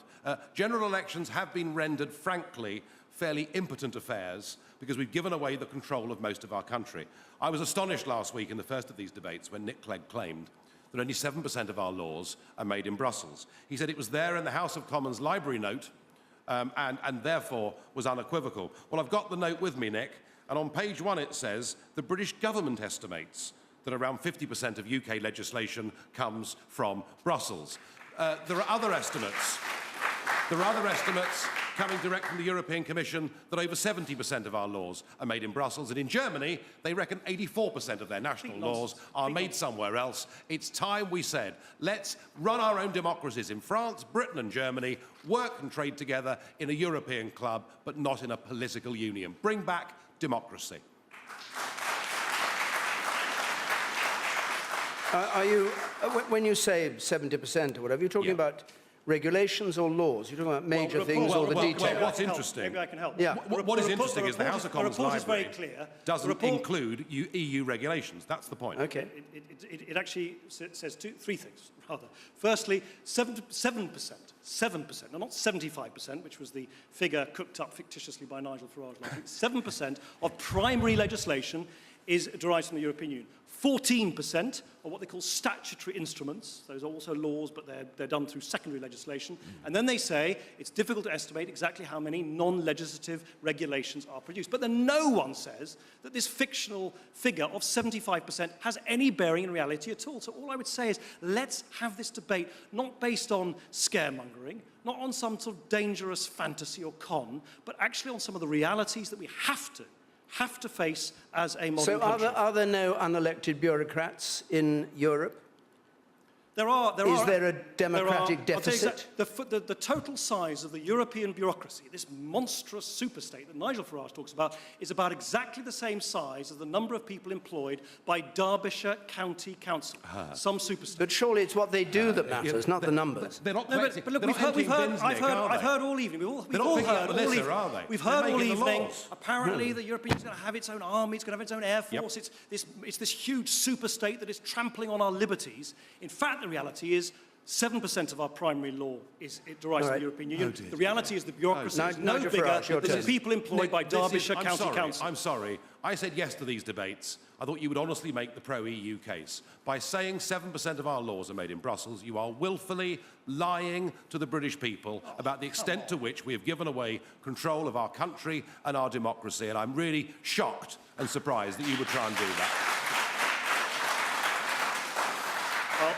General elections have been rendered, frankly, fairly impotent affairs because we've given away the control of most of our country. I was astonished last week in the first of these debates when Nick Clegg claimed that only 7% of our laws are made in Brussels. He said it was there in the House of Commons library note and therefore was unequivocal. Well, I've got the note with me, Nick, and on page 1 it says the British government estimates that around 50% of UK legislation comes from Brussels. There are other estimates. There are other estimates coming direct from the European Commission that over 70% of our laws are made in Brussels. And in Germany, they reckon 84% of their national laws are made somewhere else. It's time we said, let's run our own democracies in France, Britain and Germany, work and trade together in a European club, but not in a political union. Bring back democracy. Are you, when you say 70% or whatever, you're talking about regulations or laws? You're talking about major things or the detail? What's interesting? Maybe I can help. Yeah. What is interesting is the House of Commons library is very clear. doesn't include EU regulations. That's the point. Okay. It actually says three things, rather. Firstly, 7%, and not 75%, which was the figure cooked up fictitiously by Nigel Farage last week. 7% of primary legislation is derived from the European Union. 14% are what they call statutory instruments. Those are also laws, but they're done through secondary legislation. And then they say it's difficult to estimate exactly how many non-legislative regulations are produced. But then no one says that this fictional figure of 75% has any bearing in reality at all. So all I would say is let's have this debate not based on scaremongering, not on some sort of dangerous fantasy or con, but actually on some of the realities that we have to face as a modern country. So are there no unelected bureaucrats in Europe? There are. Is there a democratic deficit? The total size of the European bureaucracy, this monstrous superstate that Nigel Farage talks about, is about exactly the same size as the number of people employed by Derbyshire County Council, some superstate. But surely it's what they do that matters, not the numbers. They're not. No, but look, I've heard all evening. We've all heard all evening. We've heard all evening. Apparently, the European Union's going to have its own army. It's going to have its own air force. It's this huge superstate that is trampling on our liberties. In fact, the reality is 7% of our primary law derives from the European Union. The reality is the bureaucracy is no bigger than the people employed by Derbyshire County Council. I'm sorry. I said yes to these debates. I thought you would honestly make the pro-EU case. By saying 7% of our laws are made in Brussels, you are willfully lying to the British people about the extent to which we have given away control of our country and our democracy. And I'm really shocked and surprised that you would try and do that.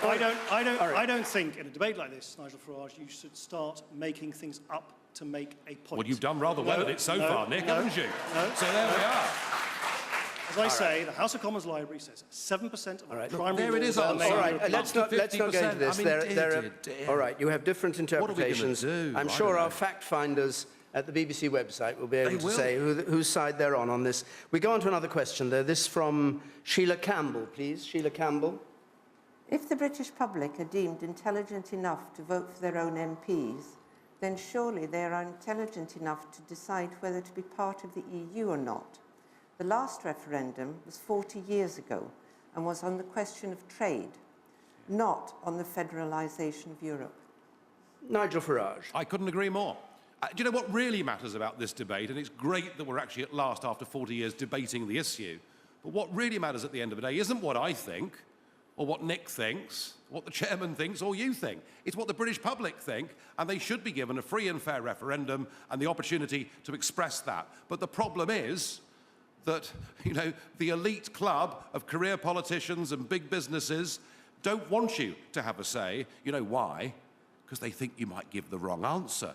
Well, I don't think in a debate like this, Nigel Farage, you should start making things up to make a point. Well, you've done rather well at it so far, Nick, haven't you? So there we are. As I say, the House of Commons Library says 7% of our primary there it is. laws are made. All right, let's not go into this. I mean, all right, you have different interpretations. What are we gonna do? I'm sure our fact finders at the BBC website will be able to say whose side they're on this. We go on to another question, though. This from Sheila Campbell, please. Sheila Campbell. If the British public are deemed intelligent enough to vote for their own MPs, then surely they are intelligent enough to decide whether to be part of the EU or not. The last referendum was 40 years ago and was on the question of trade, not on the federalisation of Europe. Nigel Farage. I couldn't agree more. Do you know what really matters about this debate? And it's great that we're actually at last, after 40 years, debating the issue. But what really matters at the end of the day isn't what I think, or what Nick thinks, what the chairman thinks, or you think. It's what the British public think, and they should be given a free and fair referendum and the opportunity to express that. But the problem is that, you know, the elite club of career politicians and big businesses don't want you to have a say. You know why? Because they think you might give the wrong answer.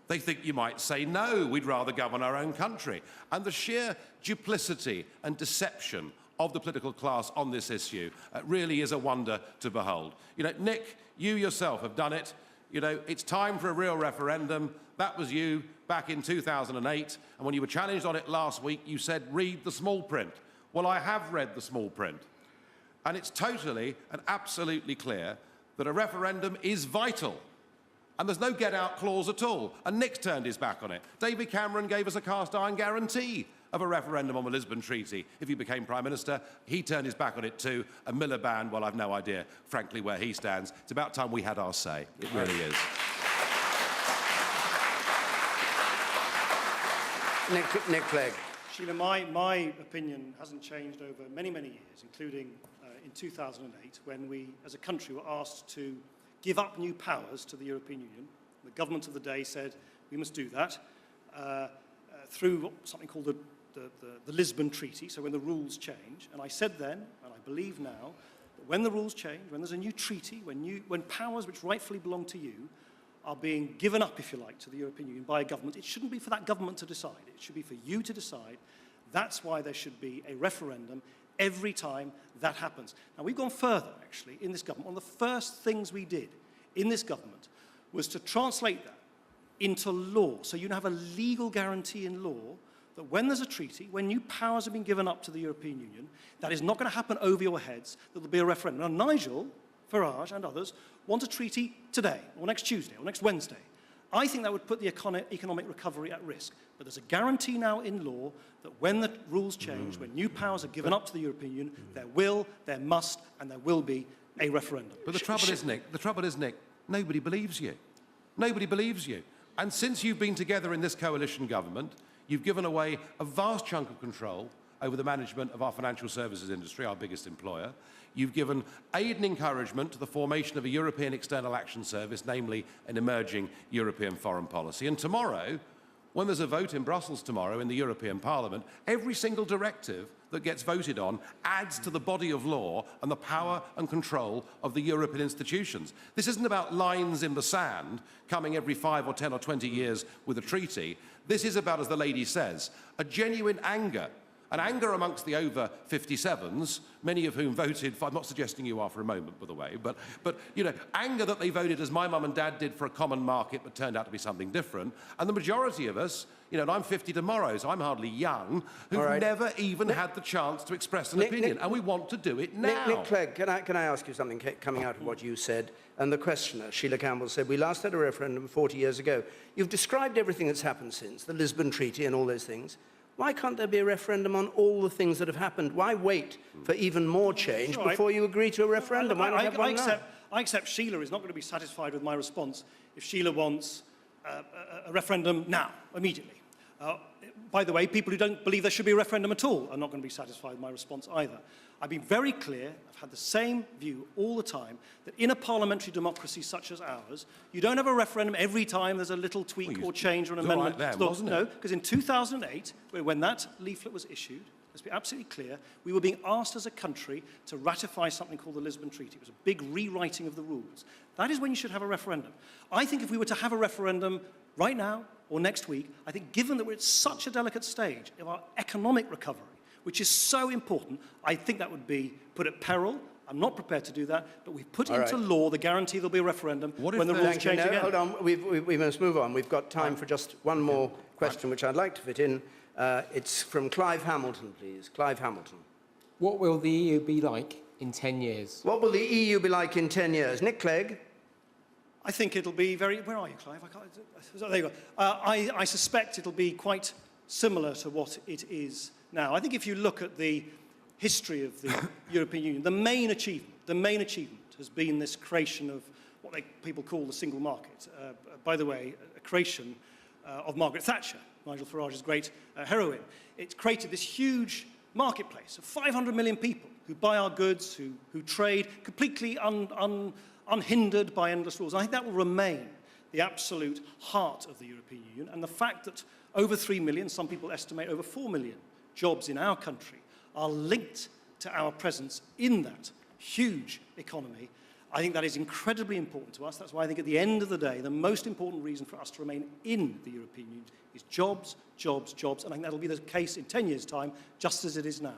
They think you might say, no, we'd rather govern our own country. And the sheer duplicity and deception of the political class on this issue really is a wonder to behold. You know, Nick, you yourself have done it. You know, it's time for a real referendum. That was you back in 2008. And when you were challenged on it last week, you said, read the small print. Well, I have read the small print. And it's totally and absolutely clear that a referendum is vital. And there's no get-out clause at all. And Nick's turned his back on it. David Cameron gave us a cast-iron guarantee of a referendum on the Lisbon Treaty if he became Prime Minister. He turned his back on it too. And Miliband, well, I've no idea, frankly, where he stands. It's about time we had our say. It really is. Nick Clegg. Sheila, my opinion hasn't changed over many, many years, including in 2008, when we, as a country, were asked to give up new powers to the European Union. The government of the day said we must do that through something called the Lisbon Treaty, so when the rules change. And I said then, and I believe now, that when the rules change, when there's a new treaty, when powers which rightfully belong to you are being given up, if you like, to the European Union by a government, it shouldn't be for that government to decide. It should be for you to decide. That's why there should be a referendum every time that happens. Now, we've gone further, actually, in this government. One of the first things we did in this government was to translate that into law. So you have a legal guarantee in law that when there's a treaty, when new powers have been given up to the European Union, that is not going to happen over your heads, that there'll be a referendum. Now, Nigel Farage and others want a treaty today, or next Tuesday, or next Wednesday. I think that would put the economic recovery at risk. But there's a guarantee now in law that when the rules change, when new powers are given up to the European Union, there must, and there will be a referendum. But the trouble is, Nick, nobody believes you. Nobody believes you. And since you've been together in this coalition government, you've given away a vast chunk of control over the management of our financial services industry, our biggest employer. You've given aid and encouragement to the formation of a European External Action Service, namely an emerging European foreign policy. And tomorrow, when there's a vote in Brussels tomorrow in the European Parliament, every single directive that gets voted on adds to the body of law and the power and control of the European institutions. This isn't about lines in the sand coming every 5 or 10 or 20 years with a treaty. This is about, as the lady says, a genuine anger. An anger amongst the over 57s, many of whom voted for, I'm not suggesting you are for a moment, by the way, but you know, anger that they voted as my mum and dad did for a common market but turned out to be something different. And the majority of us, you know, and I'm 50 tomorrow, so I'm hardly young, who've never even had the chance to express an opinion, and we want to do it now. Nick Clegg, can I ask you something coming out of what you said? And the questioner, Sheila Campbell, said, we last had a referendum 40 years ago. You've described everything that's happened since, the Lisbon Treaty and all those things. Why can't there be a referendum on all the things that have happened? Why wait for even more change before you agree to a referendum? Why not have one now? I accept Sheila is not going to be satisfied with my response if Sheila wants a referendum now, immediately. By the way, people who don't believe there should be a referendum at all are not going to be satisfied with my response either. I've been very clear, I've had the same view all the time, that in a parliamentary democracy such as ours, you don't have a referendum every time there's a little tweak or change or an amendment. Right then, wasn't it? No, because in 2008, when that leaflet was issued, let's be absolutely clear, we were being asked as a country to ratify something called the Lisbon Treaty. It was a big rewriting of the rules. That is when you should have a referendum. I think if we were to have a referendum right now or next week, I think given that we're at such a delicate stage of our economic recovery, which is so important, I think that would be put at peril. I'm not prepared to do that, but we've put into law the guarantee there'll be a referendum when the rules change again. Hold on, we must move on. We've got time for just one more question, which I'd like to fit in. It's from Clive Hamilton, please. Clive Hamilton. What will the EU be like in 10 years? What will the EU be like in 10 years? Nick Clegg? I think it'll be very... Where are you, Clive? There you go. I suspect it'll be quite similar to what it is now. I think if you look at the history of the European Union, the main achievement has been this creation of what people call the single market. By the way, a creation of Margaret Thatcher, Nigel Farage's great heroine. It created this huge marketplace of 500 million people who buy our goods, who trade, completely unhindered by endless rules. And I think that will remain the absolute heart of the European Union. And the fact that over 3 million, some people estimate over 4 million, jobs in our country are linked to our presence in that huge economy, I think that is incredibly important to us. That's why I think at the end of the day, the most important reason for us to remain in the European Union is jobs, jobs, jobs. And I think that'll be the case in 10 years' time, just as it is now.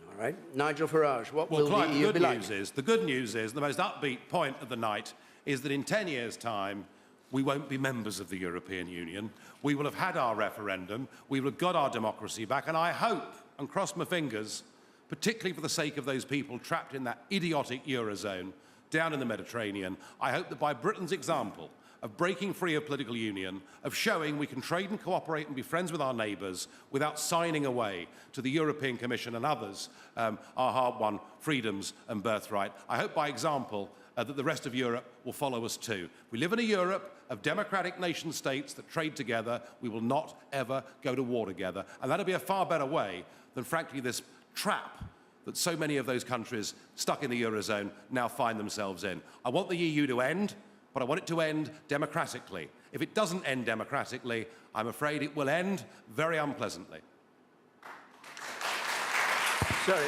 All right. Nigel Farage, what will Clive, the EU be like? The good news is, the most upbeat point of the night is that in 10 years' time, we won't be members of the European Union. We will have had our referendum. We will have got our democracy back. And I hope, and cross my fingers, particularly for the sake of those people trapped in that idiotic Eurozone down in the Mediterranean, I hope that by Britain's example of breaking free of political union, of showing we can trade and cooperate and be friends with our neighbours without signing away to the European Commission and others our hard-won freedoms and birthright, I hope by example that the rest of Europe will follow us too. We live in a Europe of democratic nation states that trade together. We will not ever go to war together. And that'll be a far better way than, frankly, this trap that so many of those countries stuck in the Eurozone now find themselves in. I want the EU to end, but I want it to end democratically. If it doesn't end democratically, I'm afraid it will end very unpleasantly. Sorry,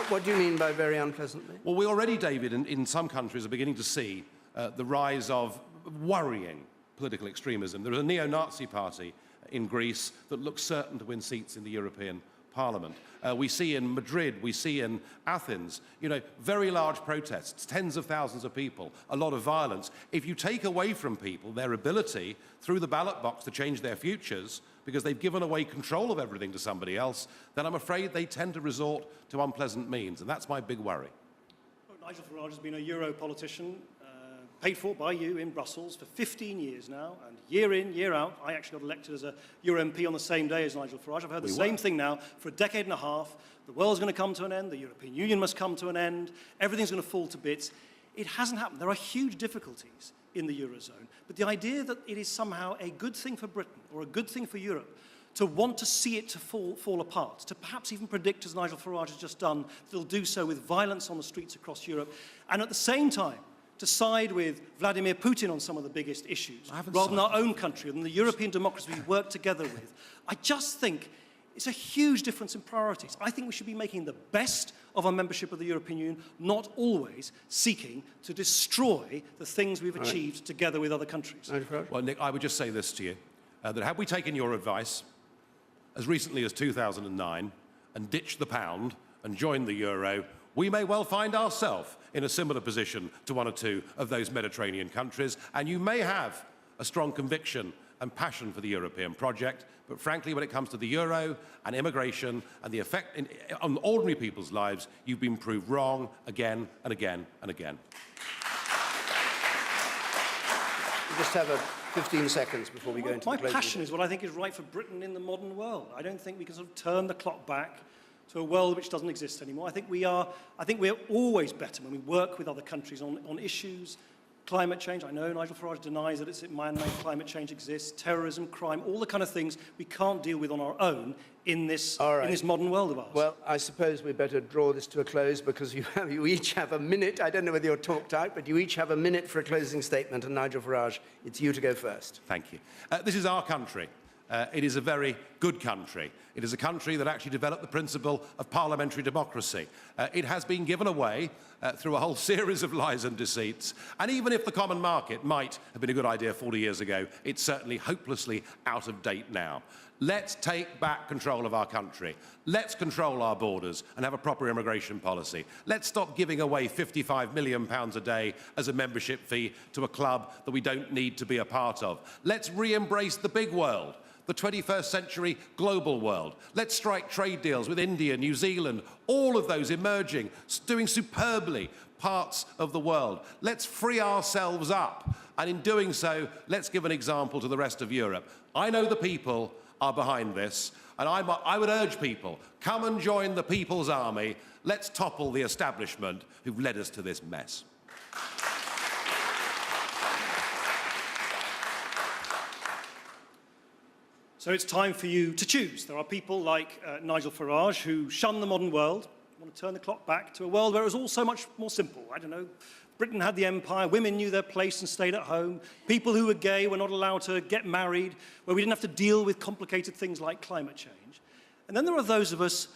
what do you mean by very unpleasantly? Well, we already, David, in some countries are beginning to see the rise of worrying political extremism. There is a neo-Nazi party in Greece that looks certain to win seats in the European Parliament. We see in Madrid, we see in Athens, very large protests, tens of thousands of people, a lot of violence. If you take away from people their ability through the ballot box to change their futures because they've given away control of everything to somebody else, then I'm afraid they tend to resort to unpleasant means, and that's my big worry. Nigel Farage has been a Euro politician, paid for by you in Brussels for 15 years now, and year in, year out, I actually got elected as a Euro MP on the same day as Nigel Farage. I've heard the same thing now for a decade and a half. The world's going to come to an end, the European Union must come to an end, everything's going to fall to bits. It hasn't happened. There are huge difficulties in the Eurozone, but the idea that it is somehow a good thing for Britain or a good thing for Europe to want to see it to fall apart, to perhaps even predict, as Nigel Farage has just done, that they'll do so with violence on the streets across Europe, and at the same time, to side with Vladimir Putin on some of the biggest issues, rather than our own country and the European democracy we work together with. I just think it's a huge difference in priorities. I think we should be making the best of our membership of the European Union, not always seeking to destroy the things we've achieved together with other countries. Well, Nick, I would just say this to you, that had we taken your advice as recently as 2009 and ditched the pound and joined the euro, we may well find ourselves in a similar position to one or two of those Mediterranean countries, and you may have a strong conviction and passion for the European project, but frankly, when it comes to the euro and immigration and the effect on ordinary people's lives, you've been proved wrong again and again and again. We just have 15 seconds before we go into the closing. My passion is what I think is right for Britain in the modern world. I don't think we can sort of turn the clock back to a world which doesn't exist anymore. I think we're always better when we work with other countries on issues. Climate change, I know Nigel Farage denies that it's man-made climate change exists, terrorism, crime, all the kind of things we can't deal with on our own in this modern world of ours. Well, I suppose we better draw this to a close because you each have a minute. I don't know whether you're talked out, but you each have a minute for a closing statement. And Nigel Farage, it's you to go first. Thank you. This is our country. It is a very good country. It is a country that actually developed the principle of parliamentary democracy. It has been given away through a whole series of lies and deceits. And even if the common market might have been a good idea 40 years ago, it's certainly hopelessly out of date now. Let's take back control of our country. Let's control our borders and have a proper immigration policy. Let's stop giving away £55 million a day as a membership fee to a club that we don't need to be a part of. Let's re-embrace the big world, the 21st century global world. Let's strike trade deals with India, New Zealand, all of those emerging, doing superbly parts of the world. Let's free ourselves up, and in doing so, let's give an example to the rest of Europe. I know the people are behind this, and I would urge people, come and join the People's Army. Let's topple the establishment who've led us to this mess. So it's time for you to choose. There are people like Nigel Farage who shun the modern world, want to turn the clock back to a world where it was all so much more simple. I don't know, Britain had the empire, women knew their place and stayed at home, people who were gay were not allowed to get married, where we didn't have to deal with complicated things like climate change. And then there are those of us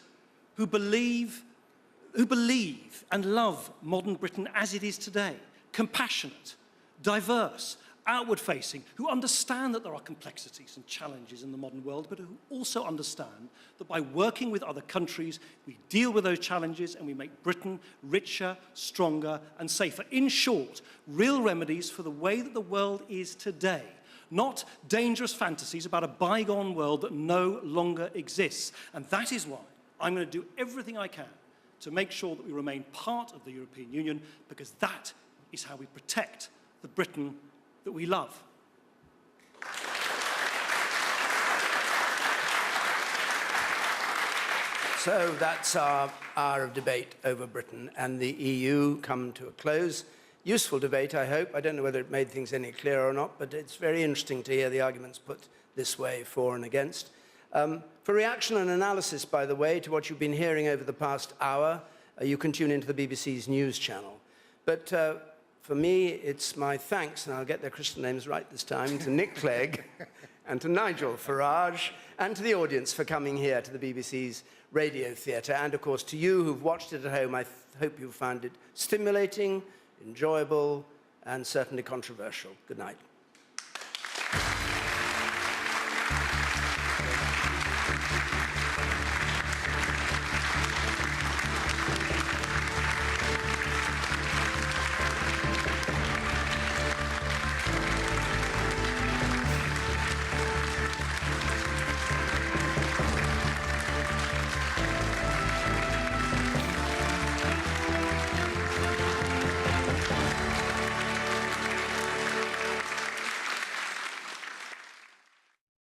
who believe and love modern Britain as it is today, compassionate, diverse, outward-facing, who understand that there are complexities and challenges in the modern world, but who also understand that by working with other countries, we deal with those challenges and we make Britain richer, stronger, and safer. In short, real remedies for the way that the world is today, not dangerous fantasies about a bygone world that no longer exists. And that is why I'm going to do everything I can to make sure that we remain part of the European Union, because that is how we protect the Britain that we love. So that's our hour of debate over Britain and the EU come to a close. Useful debate, I hope. I don't know whether it made things any clearer or not, but it's very interesting to hear the arguments put this way, for and against. For reaction and analysis, by the way, to what you've been hearing over the past hour, you can tune into the BBC's news channel. But for me, it's my thanks, and I'll get their Christian names right this time, to Nick Clegg and to Nigel Farage, and to the audience for coming here to the BBC's Radio Theatre, and of course to you who've watched it at home. I hope you found it stimulating, enjoyable, and certainly controversial. Good night.